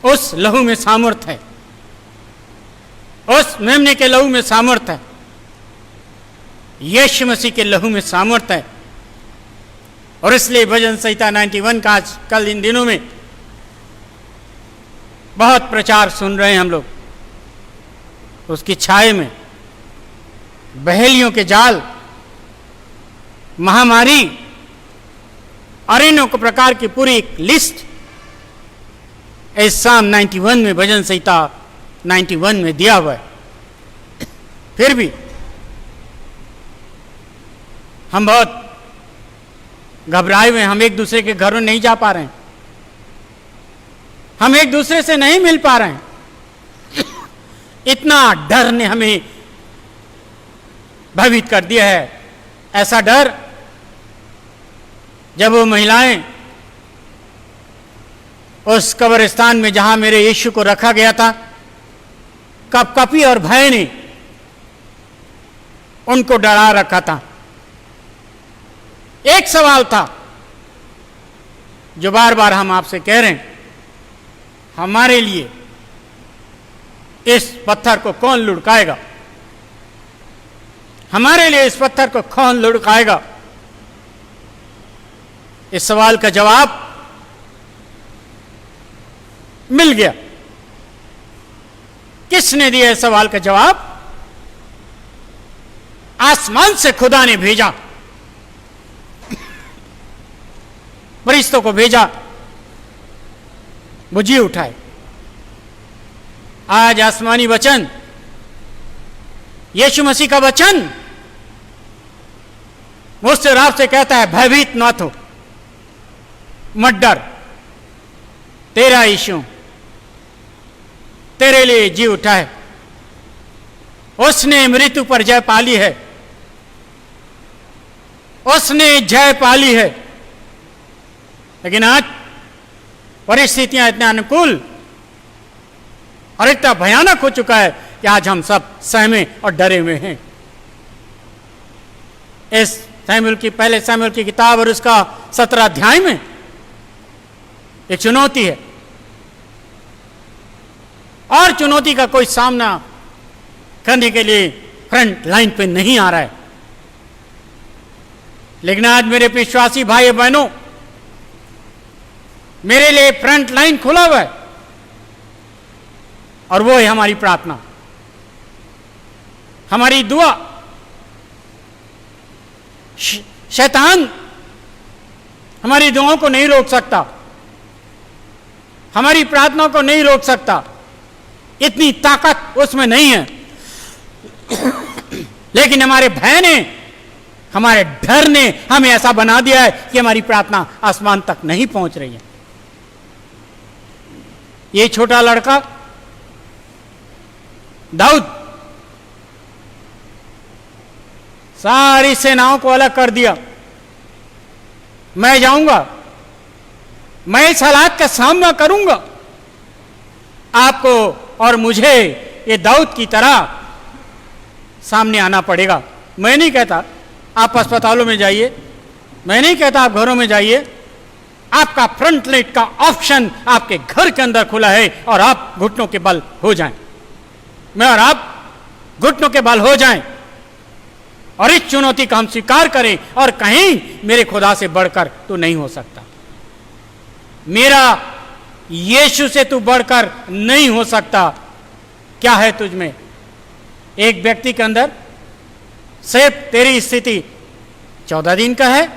उस लहू में सामर्थ है, उस मेमने के लहू में सामर्थ है, यीशु मसीह के लहू में सामर्थ है। और इसलिए भजन संहिता 91 का आज कल इन दिनों में बहुत प्रचार सुन रहे हैं हम लोग। उसकी छाये में बहेलियों के जाल, महामारी और इन प्रकार की पूरी एक लिस्ट इस साम 91 में, भजन संहिता 91 में दिया हुआ है। फिर भी हम बहुत घबराए हुए हैं। हम एक दूसरे के घरों नहीं जा पा रहे हैं, हम एक दूसरे से नहीं मिल पा रहे हैं। इतना डर ने हमें भयभीत कर दिया है। ऐसा डर, जब वो महिलाएं उस कब्रिस्तान में जहां मेरे यीशु को रखा गया था, कपकपी और भय ने उनको डरा रखा था। एक सवाल था जो बार बार हम आपसे कह रहे हैं, हमारे लिए इस पत्थर को कौन लुढ़काएगा? हमारे लिए इस पत्थर को कौन लुढ़काएगा? इस सवाल का जवाब मिल गया। किसने दिया इस सवाल का जवाब? आसमान से खुदा ने भेजा, फरिश्तों को भेजा, वो जी उठाए। आज आसमानी वचन, यीशु मसीह का वचन मुझसे और आपसे कहता है, भयभीत मत हो, मत डर, तेरा यीशु तेरे लिए जी उठा है। उसने मृत्यु पर जय पाली है, उसने जय पाली है। लेकिन आज परिस्थितियां इतने अनुकूल और इतना भयानक हो चुका है कि आज हम सब सहमे और डरे हुए हैं। इस पहले सैमुएल की किताब और उसका 17 अध्याय में एक चुनौती है, और चुनौती का कोई सामना करने के लिए फ्रंट लाइन पे नहीं आ रहा है। लेकिन आज मेरे विश्वासी भाई बहनों, मेरे लिए फ्रंट लाइन खुला हुआ है, और वो है हमारी प्रार्थना, हमारी दुआ। शैतान हमारी दुआओं को नहीं रोक सकता, हमारी प्रार्थनाओं को नहीं रोक सकता, इतनी ताकत उसमें नहीं है। लेकिन हमारे भय ने, हमारे डर ने हमें ऐसा बना दिया है कि हमारी प्रार्थना आसमान तक नहीं पहुंच रही है। ये छोटा लड़का दाऊद सारी सेनाओं को अलग कर दिया। मैं जाऊंगा, मैं इस हालात का सामना करूंगा। आपको और मुझे ये दाऊद की तरह सामने आना पड़ेगा। मैं नहीं कहता आप अस्पतालों में जाइए, मैं नहीं कहता आप घरों में जाइए। आपका फ्रंट लाइन का ऑप्शन आपके घर के अंदर खुला है, और आप घुटनों के बल हो जाएं। मैं और आप घुटनों के बल हो जाएं, और इस चुनौती का हम स्वीकार करें, और कहीं मेरे खुदा से बढ़कर तो नहीं हो सकता, मेरा यीशु से तू बढ़कर नहीं हो सकता। क्या है तुझ में? एक व्यक्ति के अंदर सिर्फ तेरी स्थिति 14 दिन का है,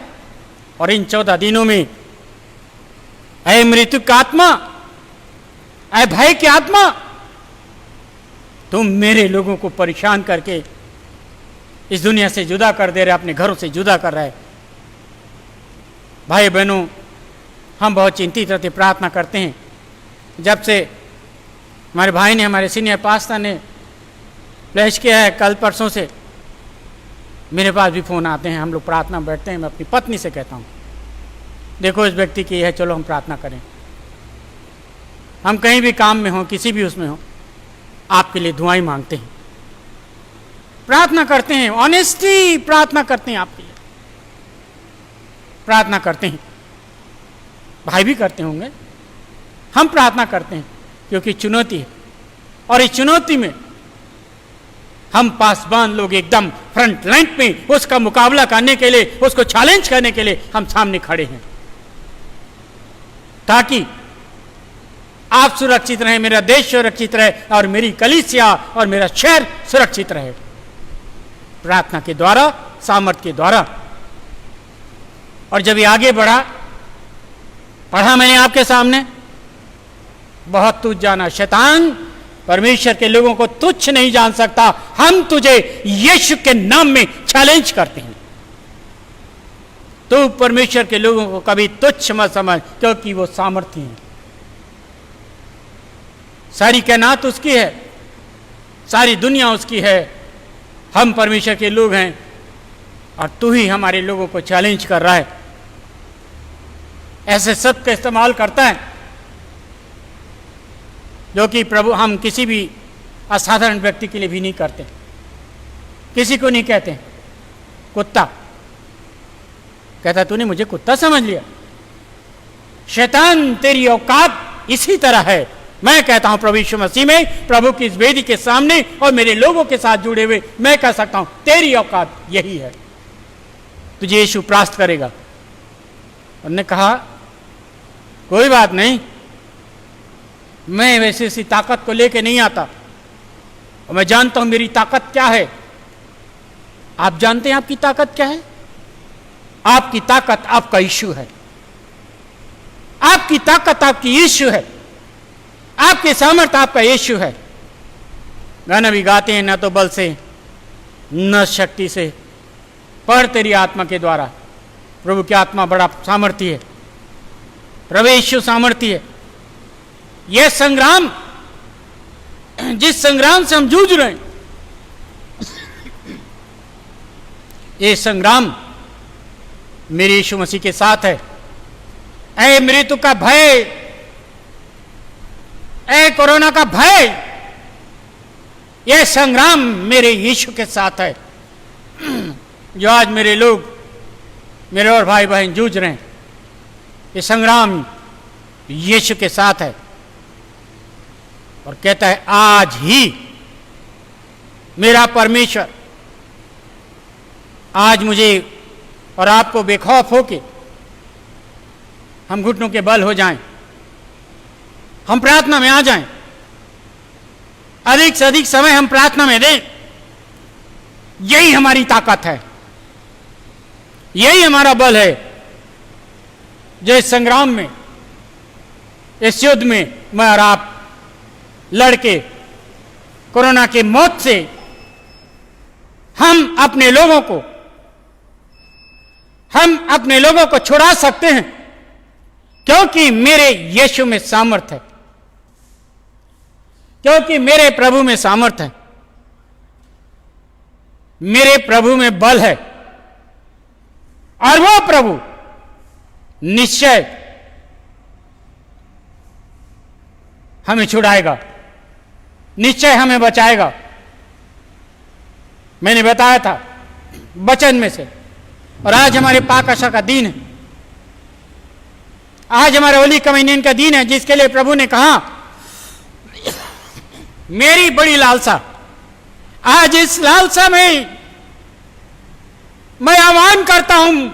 और इन 14 दिनों में ऐ मृत्यु का आत्मा, ऐ भय की आत्मा, तुम मेरे लोगों को परेशान करके इस दुनिया से जुदा कर दे रहे, अपने घरों से जुदा कर रहे। भाई बहनों, हम बहुत चिंतित रहते, प्रार्थना करते हैं। जब से हमारे भाई ने, हमारे सीनियर पास्टर ने फ्लैश किया है, कल परसों से मेरे पास भी फ़ोन आते हैं, हम लोग प्रार्थना में बैठते हैं। मैं अपनी पत्नी से कहता हूँ, देखो इस व्यक्ति की है, चलो हम प्रार्थना करें। हम कहीं भी काम में हों, किसी भी उसमें हों, आपके लिए दुआएं मांगते हैं, प्रार्थना करते हैं, ऑनेस्टी प्रार्थना करते हैं, आपके लिए प्रार्थना करते हैं। भाई भी करते होंगे, हम प्रार्थना करते हैं, क्योंकि चुनौती है। और इस चुनौती में हम पासबान लोग एकदम फ्रंट लाइन में उसका मुकाबला करने के लिए, उसको चैलेंज करने के लिए हम सामने खड़े हैं, ताकि आप सुरक्षित रहें, मेरा देश सुरक्षित रहे और मेरी कलीसिया और मेरा शहर सुरक्षित रहे, प्रार्थना के द्वारा, सामर्थ्य के द्वारा। और जब ये आगे बढ़ा, पढ़ा मैंने आपके सामने, बहुत तुच्छ जाना। शैतान परमेश्वर के लोगों को तुच्छ नहीं जान सकता। हम तुझे यीशु के नाम में चैलेंज करते हैं, तो परमेश्वर के लोगों को कभी तुच्छ मत समझ, क्योंकि वो सामर्थ्य है। सारी कायनात उसकी है, सारी दुनिया उसकी है, हम परमेश्वर के लोग हैं, और तू ही हमारे लोगों को चैलेंज कर रहा है। ऐसे शब्द का इस्तेमाल करता है जो कि प्रभु हम किसी भी असाधारण व्यक्ति के लिए भी नहीं करते। किसी को नहीं कहते कुत्ता, कहता तूने मुझे कुत्ता समझ लिया। शैतान तेरी औकात इसी तरह है। मैं कहता हूं प्रभु यीशु मसीह में, प्रभु की इस वेदी के सामने और मेरे लोगों के साथ जुड़े हुए, मैं कह सकता हूं तेरी औकात यही है, तुझे यीशु परास्त करेगा। उन्होंने कहा कोई बात नहीं, मैं वैसे सी ताकत को लेके नहीं आता, और मैं जानता हूं मेरी ताकत क्या है। आप जानते हैं आपकी ताकत क्या है? आपकी ताकत आपका यीशु है। आपकी ताकत आपकी यीशु है। आपके सामर्थ्य आपका यीशु है। गाना भी गाते हैं, न तो बल से न शक्ति से, पर तेरी आत्मा के द्वारा। प्रभु की आत्मा बड़ा सामर्थ्य है, प्रभु यीशु सामर्थ्य है। यह संग्राम, जिस संग्राम से हम जूझ रहे हैं, ये संग्राम मेरे यीशु मसीह के साथ है। ऐ मृत्यु का भय, ऐ कोरोना का भय, यह संग्राम मेरे यीशु के साथ है। जो आज मेरे लोग, मेरे और भाई बहन जूझ रहे हैं, ये संग्राम यीशु के साथ है। और कहता है आज ही मेरा परमेश्वर आज मुझे और आपको बेखौफ होके हम घुटनों के बल हो जाएं, हम प्रार्थना में आ जाएं, अधिक से अधिक समय हम प्रार्थना में दें। यही हमारी ताकत है, यही हमारा बल है, जो इस संग्राम में, इस युद्ध में मैं और आप लड़के कोरोना की मौत से हम अपने लोगों को छुड़ा सकते हैं, क्योंकि मेरे यीशु में सामर्थ है, क्योंकि मेरे प्रभु में सामर्थ है, मेरे प्रभु में बल है। और वो प्रभु निश्चय हमें छुड़ाएगा, निश्चय हमें बचाएगा। मैंने बताया था वचन में से, और आज हमारे पाक आशा का दिन है, आज हमारे होली कम्युनियन का दिन है, जिसके लिए प्रभु ने कहा मेरी बड़ी लालसा, आज इस लालसा में मैं आह्वान करता हूं,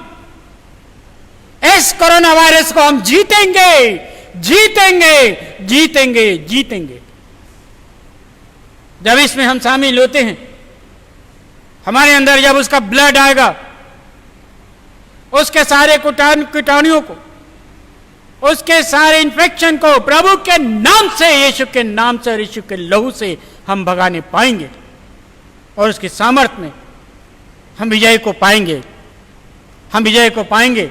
इस कोरोना वायरस को हम जीतेंगे, जीतेंगे, जीतेंगे, जीतेंगे। जब इसमें हम शामिल होते हैं, हमारे अंदर जब उसका ब्लड आएगा, उसके सारे कीटाणुओं को, उसके सारे इन्फेक्शन को प्रभु के नाम से, यीशु के नाम से और यीशु के लहू से हम भगाने पाएंगे और उसकी सामर्थ्य में हम विजय को पाएंगे, हम विजय को पाएंगे।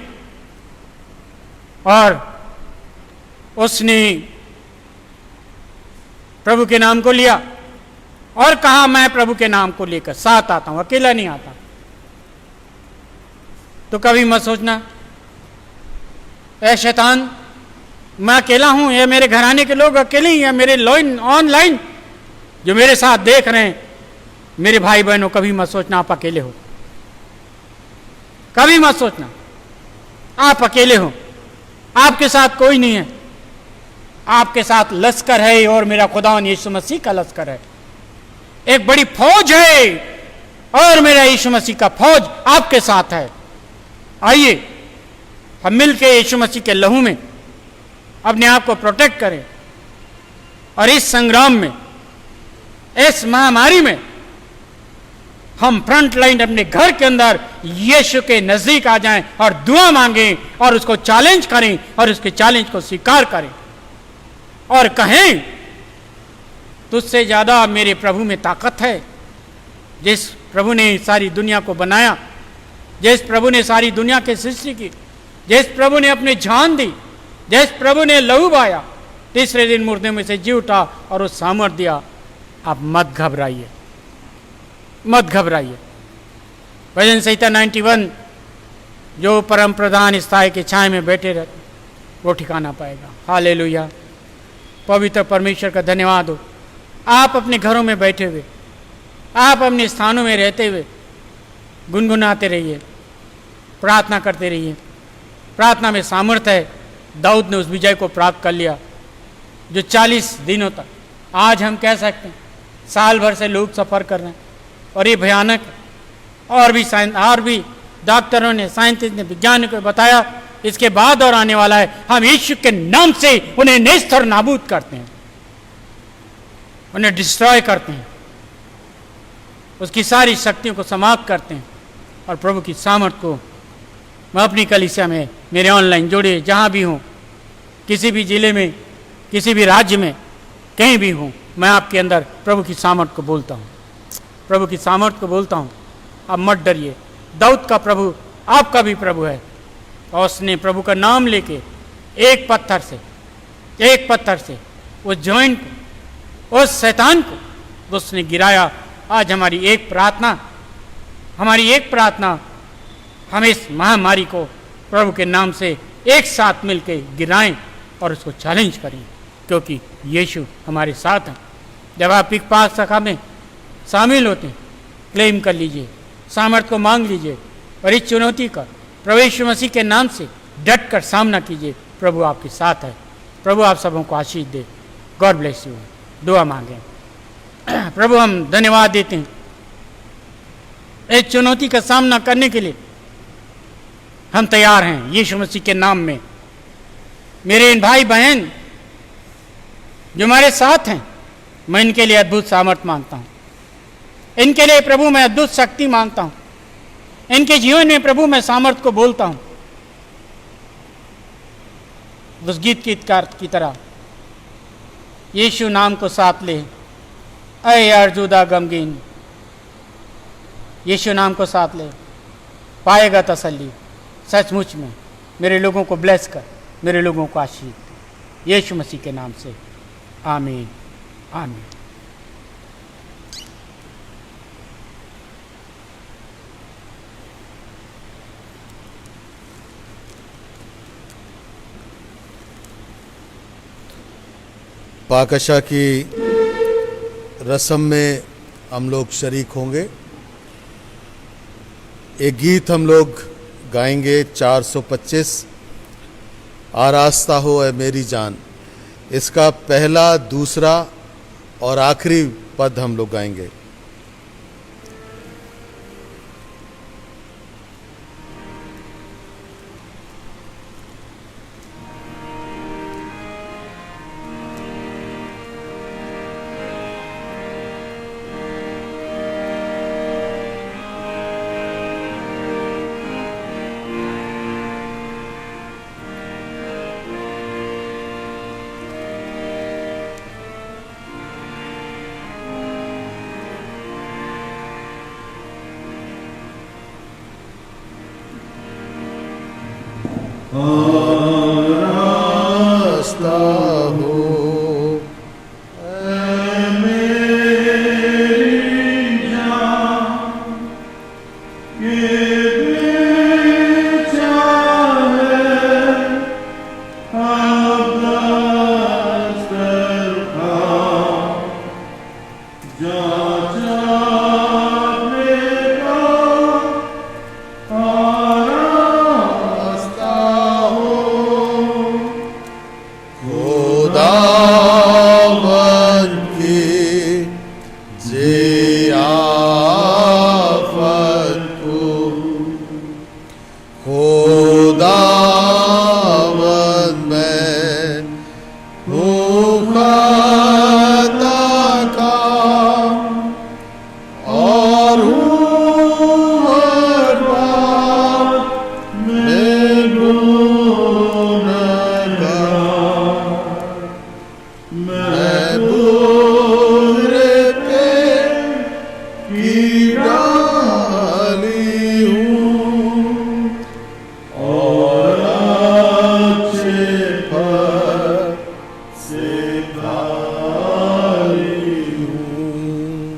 और उसने प्रभु के नाम को लिया और कहा मैं प्रभु के नाम को लेकर साथ आता हूं, अकेला नहीं आता। तो कभी मत सोचना ऐ शैतान मैं अकेला हूं, या मेरे घराने के लोग अकेले ही, या मेरे ऑनलाइन जो मेरे साथ देख रहे हैं मेरे भाई बहनों, कभी मत सोचना आप अकेले हो, कभी मत सोचना आप अकेले हो। आपके साथ कोई नहीं है, आपके साथ लश्कर है, और मेरा खुदावन यीशु मसीह का लश्कर है, एक बड़ी फौज है, और मेरा यीशु मसीह का फौज आपके साथ है। आइए हम मिलकर यीशु मसीह के लहू में अपने आप को प्रोटेक्ट करें, और इस संग्राम में, इस महामारी में हम फ्रंट लाइन अपने घर के अंदर यीशु के नजदीक आ जाएं और दुआ मांगें और उसको चैलेंज करें और उसके चैलेंज को स्वीकार करें और कहें तुझसे ज्यादा मेरे प्रभु में ताकत है। जिस प्रभु ने सारी दुनिया को बनाया, जिस प्रभु ने सारी दुनिया की सृष्टि की, जिस प्रभु ने अपनी जान दी, जिस प्रभु ने लहू बहाया, तीसरे दिन मुर्दे में से जी उठा और उस सामर्थ दिया। आप मत घबराइए, मत घबराइए। भजन संहिता 91 जो परम प्रधान स्थाई के छाए में बैठे रहते वो ठिकाना पाएगा। हालेलुया, पवित्र परमेश्वर का धन्यवाद हो। आप अपने घरों में बैठे हुए, आप अपने स्थानों में रहते हुए गुनगुनाते रहिए, प्रार्थना करते रहिए। प्रार्थना में सामर्थ्य है। दाऊद ने उस विजय को प्राप्त कर लिया जो 40 दिनों तक, आज हम कह सकते हैं साल भर से लोग सफ़र कर रहे हैं, और ये भयानक है। और भी डॉक्टरों ने, साइंटिस्ट ने, वैज्ञानिकों ने बताया इसके बाद और आने वाला है। हम यीशु के नाम से उन्हें नेस्त और नाबूद करते हैं, उन्हें डिस्ट्रॉय करते हैं, उसकी सारी शक्तियों को समाप्त करते हैं, और प्रभु की सामर्थ को मैं अपनी कलीसिया में, मेरे ऑनलाइन जोड़े जहाँ भी हूँ, किसी भी जिले में, किसी भी राज्य में, कहीं भी हूँ, मैं आपके अंदर प्रभु की सामर्थ को बोलता हूँ, प्रभु की सामर्थ को बोलता हूँ। आप मत डरिए। दाऊद का प्रभु आपका भी प्रभु है, और उसने प्रभु का नाम लेके एक पत्थर से उस जॉइंट को, उस शैतान को उसने गिराया। आज हमारी एक प्रार्थना हम इस महामारी को प्रभु के नाम से एक साथ मिलकर गिराएं और उसको चैलेंज करें, क्योंकि यीशु हमारे साथ हैं। जब आप एक पाक सखा में शामिल होते हैं, क्लेम कर लीजिए, सामर्थ को मांग लीजिए, और इस चुनौती का प्रभु यीशु मसीह के नाम से डट कर सामना कीजिए। प्रभु आपके साथ है। प्रभु आप सबों को आशीष दे। God bless you. दुआ मांगें। प्रभु हम धन्यवाद देते हैं इस चुनौती का सामना करने के लिए हम तैयार हैं यीशु मसीह के नाम में। मेरे इन भाई बहन जो हमारे साथ हैं, मैं इनके लिए अद्भुत सामर्थ मांगता हूँ, इनके लिए प्रभु मैं अद्भुत शक्ति मांगता हूँ, इनके जीवन में प्रभु मैं सामर्थ को बोलता हूँ। उस गीतकार की तरह यीशु नाम को साथ ले, अय अर्जुदा गमगीन, यीशु नाम को साथ ले, पाएगा तसल्ली। सचमुच में मेरे लोगों को ब्लेस कर, मेरे लोगों को आशीष दे, यीशु मसीह के नाम से। आमीन, आमीन। पाकशा की रस्म में हम लोग शरीक होंगे। एक गीत हम लोग गाएंगे 425, आरास्ता हो ए मेरी जान। इसका पहला, दूसरा और आखिरी पद हम लोग गाएंगे। रास्ता हो। खुदावन की जियाफत को, खुदावन मैं हूँ खता का और हूँ हर बात में गुनहगार। मैं बुरे पे की डाली हूँ और अच्छे फल से खाली हूँ।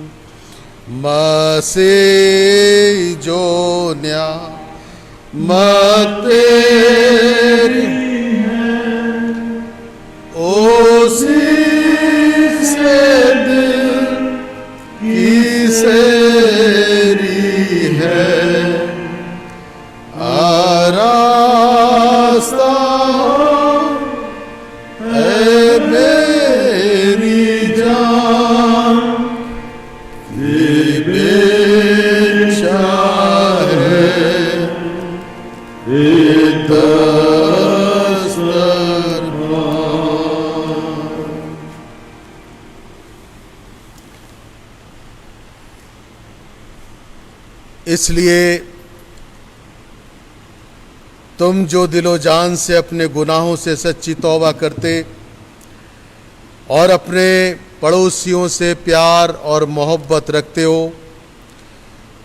मसीह जो न्यामत तेरी उसी से दिल की सेरी है। आरास्ता है मेरी जान की बेचा है इसलिए तुम जो दिलो जान से अपने गुनाहों से सच्ची तौबा करते और अपने पड़ोसियों से प्यार और मोहब्बत रखते हो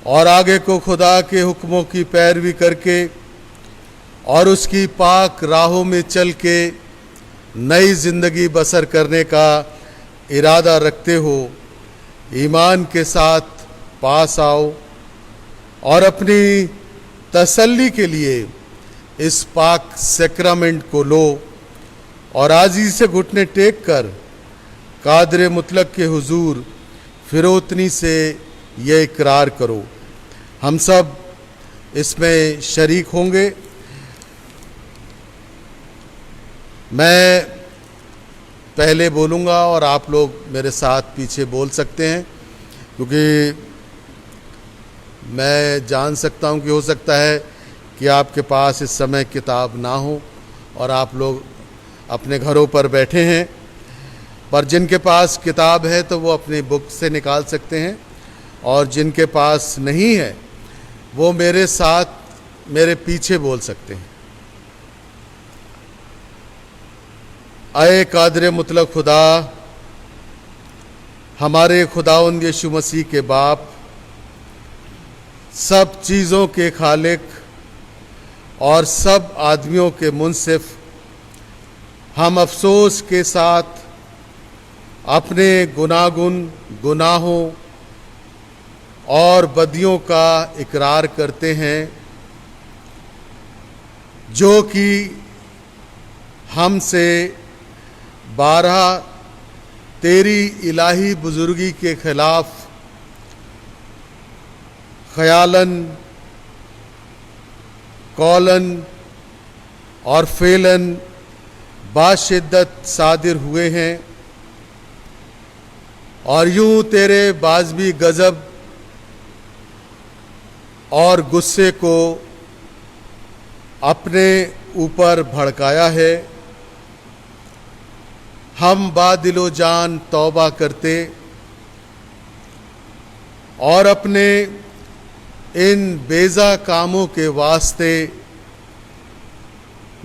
और आगे को खुदा के हुक्मों की पैरवी करके और उसकी पाक राहों में चल के नई ज़िंदगी बसर करने का इरादा रखते हो, ईमान के साथ पास आओ और अपनी तसल्ली के लिए इस पाक सैक्रामेंट को लो और आजीज़ से घुटने टेक कर कादर मुतलक के हुजूर फिरोतनी से ये इकरार करो। हम सब इसमें शरीक होंगे। मैं पहले बोलूँगा और आप लोग मेरे साथ पीछे बोल सकते हैं, क्योंकि मैं जान सकता हूँ कि हो सकता है कि आपके पास इस समय किताब ना हो और आप लोग अपने घरों पर बैठे हैं, पर जिनके पास किताब है तो वो अपनी बुक से निकाल सकते हैं और जिनके पास नहीं है वो मेरे साथ मेरे पीछे बोल सकते हैं। आए कादर मुतलक खुदा, हमारे खुदावंद यीशु मसीह के बाप, सब चीज़ों के खालिक और सब आदमियों के मुनसिफ, हम अफसोस के साथ अपने गुनाहों और बदियों का इकरार करते हैं जो कि हमसे 12 तेरी इलाही बुजुर्गी के खिलाफ ख्यालन, कौलन और फेलन बाशिद्दत सादिर हुए हैं और यूं तेरे बाज़मी गज़ब और गुस्से को अपने ऊपर भड़काया है। हम बादिलो जान तौबा करते और अपने इन बेजा कामों के वास्ते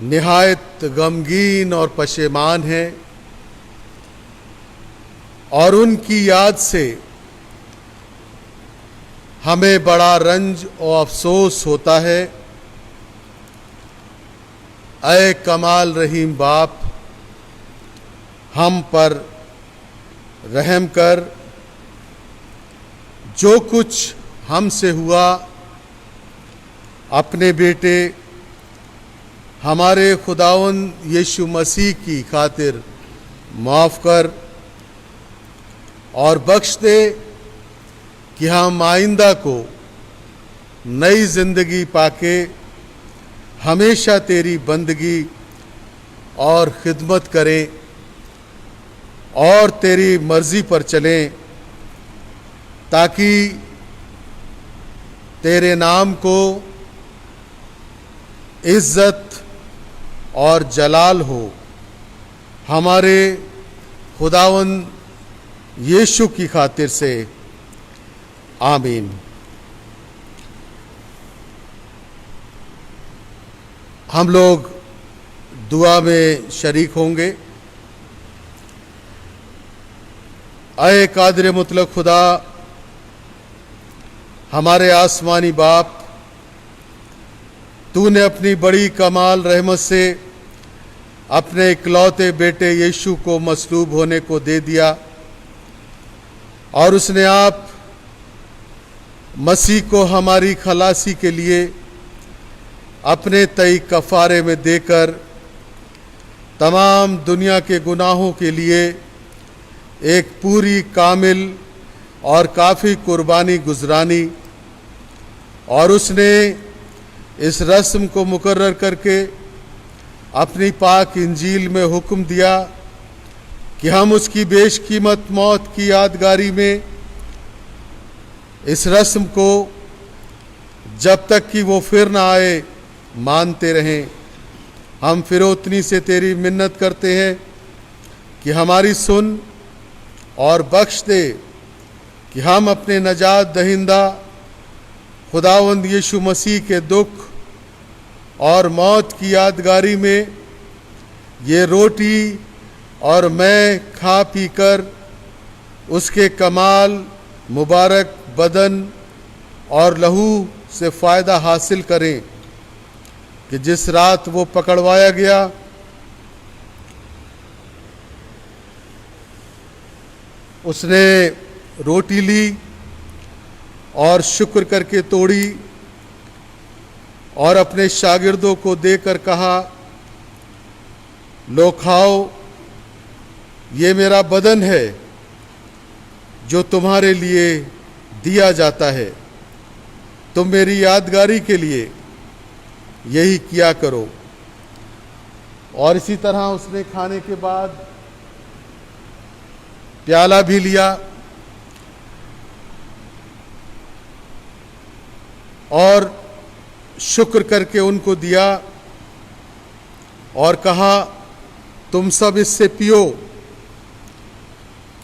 निहायत गमगीन और पशेमान हैं और उनकी याद से हमें बड़ा रंज और अफसोस होता है। अय कमाल रहीम बाप, हम पर रहम कर। जो कुछ हमसे हुआ अपने बेटे हमारे खुदावंद यीशु मसीह की खातिर माफ़ कर और बख्श दे कि हम आइंदा को नई ज़िंदगी पाके हमेशा तेरी बंदगी और खिदमत करें और तेरी मर्ज़ी पर चलें, ताकि तेरे नाम को इज़्ज़त और जलाल हो हमारे खुदावंद यीशु की खातिर से। आमीन। हम लोग दुआ में शरीक होंगे। अय कादिर मुतलक खुदा, हमारे आसमानी बाप, तूने अपनी बड़ी कमाल रहमत से अपने इकलौते बेटे यीशु को मसलूब होने को दे दिया और उसने आप मसीह को हमारी खलासी के लिए अपने तय कफ़ारे में देकर तमाम दुनिया के गुनाहों के लिए एक पूरी कामिल और काफ़ी कुर्बानी गुजरानी, और उसने इस रस्म को मुकर्रर करके अपनी पाक इंजील में हुक्म दिया कि हम उसकी बेशकीमत मौत की यादगारी में इस रस्म को जब तक कि वो फिर ना आए मानते रहें। हम फिरौतनी से तेरी मिन्नत करते हैं कि हमारी सुन और बख्श दे कि हम अपने नजात दहिंदा खुदावंद यीशु मसीह के दुख और मौत की यादगारी में ये रोटी और मैं खा पी कर उसके कमाल मुबारक बदन और लहू से फ़ायदा हासिल करें कि जिस रात वो पकड़वाया गया उसने रोटी ली और शुक्र करके तोड़ी और अपने शागिर्दों को देकर कहा, लो खाओ, ये मेरा बदन है जो तुम्हारे लिए दिया जाता है, तुम मेरी यादगारी के लिए यही किया करो। और इसी तरह उसने खाने के बाद प्याला भी लिया और शुक्र करके उनको दिया और कहा, तुम सब इससे पियो,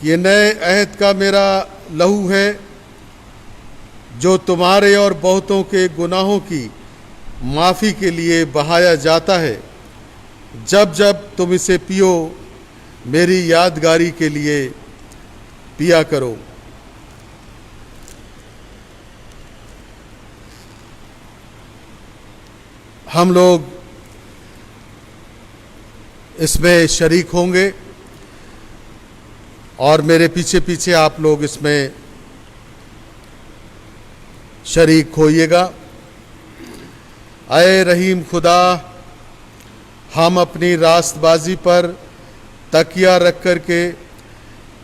ये नए अहद का मेरा लहू है जो तुम्हारे और बहुतों के गुनाहों की माफ़ी के लिए बहाया जाता है। जब जब तुम इसे पियो मेरी यादगारी के लिए पिया करो। हम लोग इसमें शरीक होंगे और मेरे पीछे पीछे आप लोग इसमें शरीक होइएगा। अय रहीम खुदा, हम अपनी रास्तबाजी पर तकिया रख कर के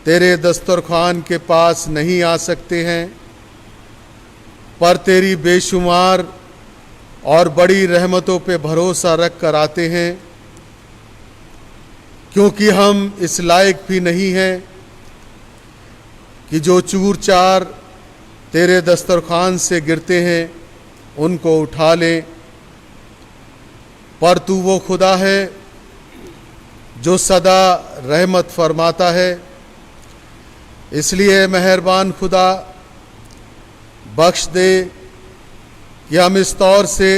तेरे दस्तरखान के पास नहीं आ सकते हैं, पर तेरी बेशुमार और बड़ी रहमतों पे भरोसा रख कर आते हैं, क्योंकि हम इस लायक भी नहीं हैं कि जो चूर चार तेरे दस्तरखान से गिरते हैं उनको उठा लें, पर तू वो खुदा है जो सदा रहमत फरमाता है। इसलिए मेहरबान खुदा, बख्श दे कि हम इस तौर से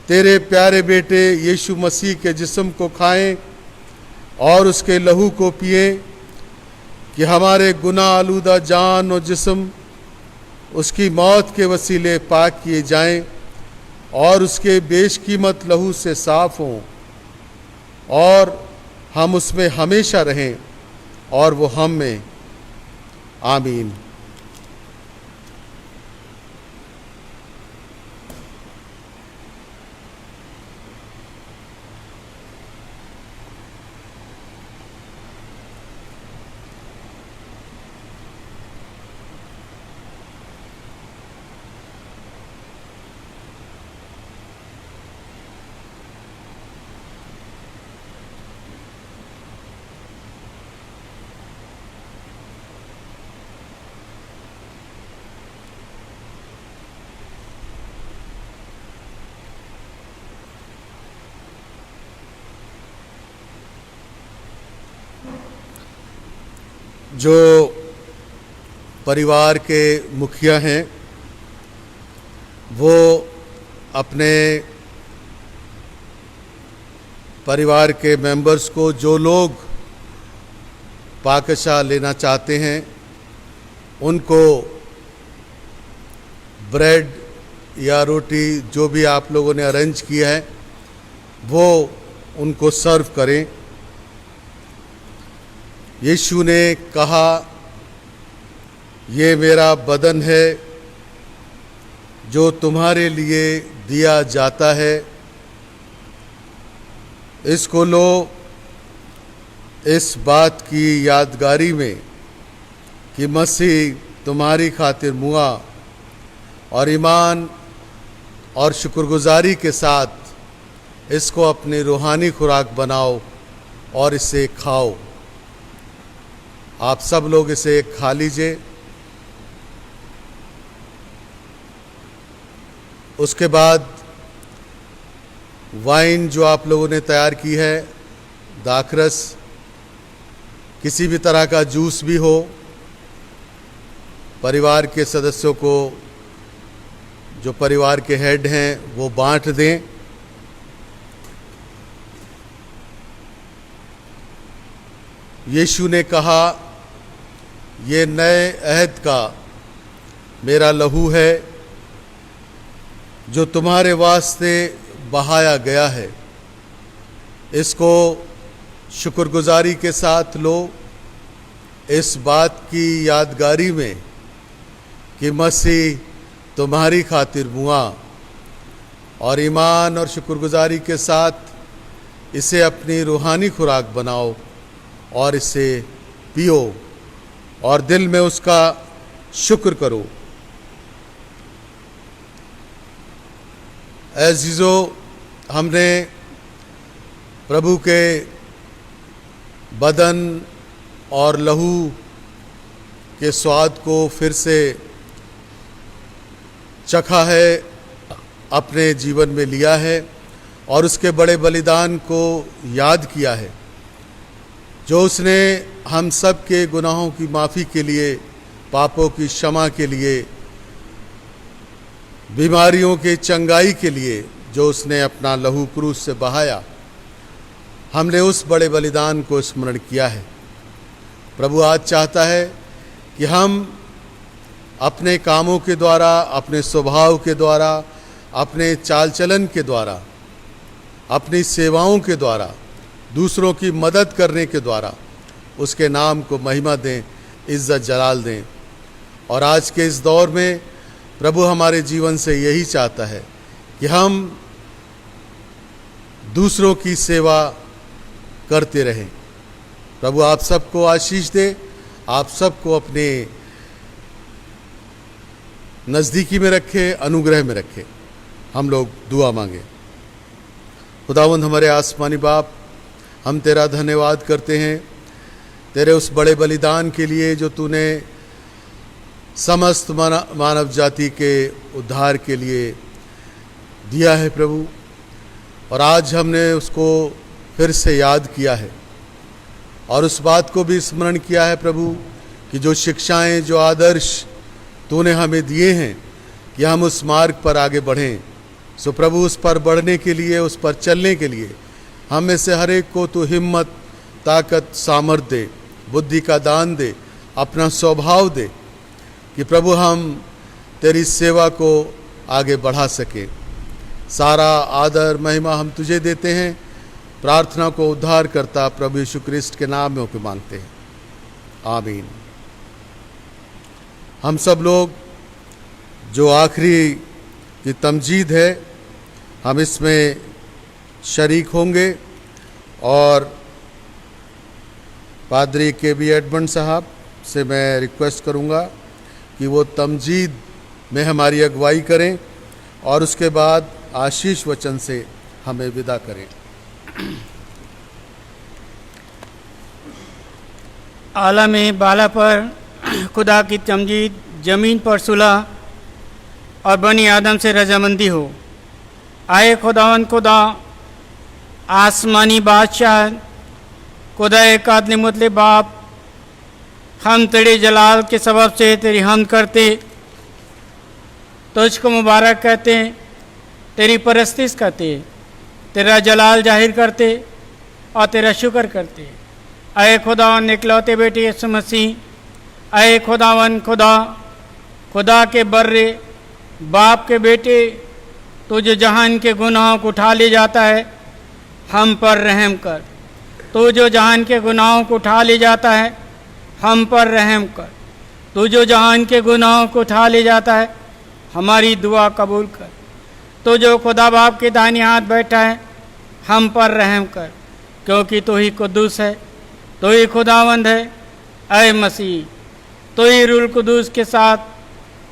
तेरे प्यारे बेटे यीशु मसीह के जिस्म को खाएं और उसके लहू को पिएं, कि हमारे गुनाह आलूदा जान और जिस्म उसकी मौत के वसीले पाक किए जाएं और उसके बेशकीमत लहू से साफ हों और हम उसमें हमेशा रहें और वो हम में। आमीन। जो परिवार के मुखिया हैं वो अपने परिवार के मेंबर्स को, जो लोग पाकशाह लेना चाहते हैं, उनको ब्रेड या रोटी जो भी आप लोगों ने अरेंज किया है वो उनको सर्व करें। यीशु ने कहा, ये मेरा बदन है जो तुम्हारे लिए दिया जाता है, इसको लो इस बात की यादगारी में कि मसीह तुम्हारी खातिर मुआ। और ईमान और शुक्रगुजारी के साथ इसको अपनी रूहानी खुराक बनाओ और इसे खाओ। आप सब लोग इसे खा लीजिए। उसके बाद वाइन जो आप लोगों ने तैयार की है, दाखरस, किसी भी तरह का जूस भी हो, परिवार के सदस्यों को, जो परिवार के हेड हैं, वो बांट दें। यीशु ने कहा, ये नए अहद का मेरा लहू है जो तुम्हारे वास्ते बहाया गया है, इसको शुक्रगुजारी के साथ लो इस बात की यादगारी में कि मसीह तुम्हारी खातिर मुआ। और ईमान और शुक्रगुजारी के साथ इसे अपनी रूहानी खुराक बनाओ और इसे पियो और दिल में उसका शुक्र करो। अज़ीज़ो, हमने प्रभु के बदन और लहू के स्वाद को फिर से चखा है, अपने जीवन में लिया है और उसके बड़े बलिदान को याद किया है, जो उसने हम सब के गुनाहों की माफ़ी के लिए, पापों की क्षमा के लिए, बीमारियों के चंगाई के लिए जो उसने अपना लहू क्रूस से बहाया। हमने उस बड़े बलिदान को स्मरण किया है। प्रभु आज चाहता है कि हम अपने कामों के द्वारा, अपने स्वभाव के द्वारा, अपने चाल चलन के द्वारा, अपनी सेवाओं के द्वारा, दूसरों की मदद करने के द्वारा उसके नाम को महिमा दें, इज्जत जलाल दें। और आज के इस दौर में प्रभु हमारे जीवन से यही चाहता है कि हम दूसरों की सेवा करते रहें। प्रभु आप सबको आशीष दे, आप सबको अपने नज़दीकी में रखे, अनुग्रह में रखे। हम लोग दुआ मांगे। खुदावंद हमारे आसमानी बाप, हम तेरा धन्यवाद करते हैं तेरे उस बड़े बलिदान के लिए जो तूने समस्त मानव जाति के उद्धार के लिए दिया है प्रभु। और आज हमने उसको फिर से याद किया है और उस बात को भी स्मरण किया है प्रभु कि जो शिक्षाएं, जो आदर्श तूने हमें दिए हैं कि हम उस मार्ग पर आगे बढ़ें। सो प्रभु उस पर बढ़ने के लिए, उस पर चलने के लिए हम में से हर एक को तू हिम्मत, ताकत, सामर्थ्य दे, बुद्धि का दान दे, अपना स्वभाव दे कि प्रभु हम तेरी सेवा को आगे बढ़ा सकें। सारा आदर महिमा हम तुझे देते हैं। प्रार्थना को उद्धार करता प्रभु यीशु क्रिस्ट के नाम में होकर मांगते हैं, आमीन। हम सब लोग जो आखिरी की तमजीद है, हम इसमें शरीक होंगे और पादरी के बी एडमंड साहब से मैं रिक्वेस्ट करूंगा कि वो तमजीद में हमारी अगुवाई करें और उसके बाद आशीष वचन से हमें विदा करें। आलम बाला पर खुदा की तमजीद, ज़मीन पर सुलह और बनी आदम से रजामंदी हो। आए खुदावन खुदा, आसमानी बादशाह, खुदा कादले मुतले बाप, हम तेरे जलाल के सबब से तेरी हमद करते, तुझको मुबारक कहते, तेरी परस्तिश करते, तेरा जलाल जाहिर करते और तेरा शुक्र करते। अय खुदावन इकलौते बेटे यीशु मसीह, अय खुदावन खुदा, खुदा के बर्रे बाप के बेटे, तू जो जहान के गुनाहों को उठा ले जाता है, हम पर रहम कर। तू जो जहान के गुनाहों को उठा ले जाता है, हम पर रहम कर। तू जो जहान के गुनाहों को उठा ले जाता है, हमारी दुआ कबूल कर। तू जो खुदा बाप के दाहिने हाथ बैठा है, हम पर रहम कर, क्योंकि तू ही कुद्दूस है, तू ही खुदावंद है। ऐ मसीह, तू ही रूल कुद्दूस के साथ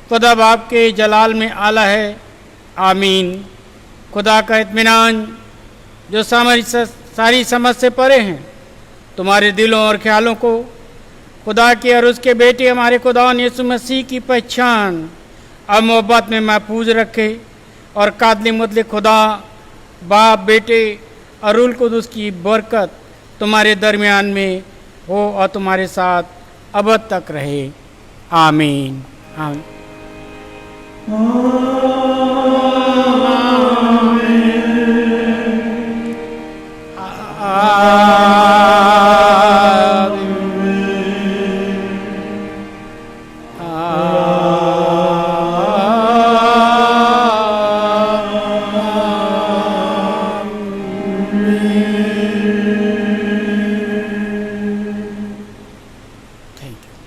खुदा बाप के जलाल में आला है, आमीन। खुदा का इत्मीनान जो सारी समझ से परे हैं, तुम्हारे दिलों और ख्यालों को खुदा के और उसके बेटे हमारे खुदा यीशु मसीह की पहचान और मोहब्बत में महफूज रखे, और कादली मुतले खुदा बाप, बेटे और रूल कुद्दूस की बरकत तुम्हारे दरमियान में हो और तुम्हारे साथ अब तक रहे, आमीन। आमीन। Thank you.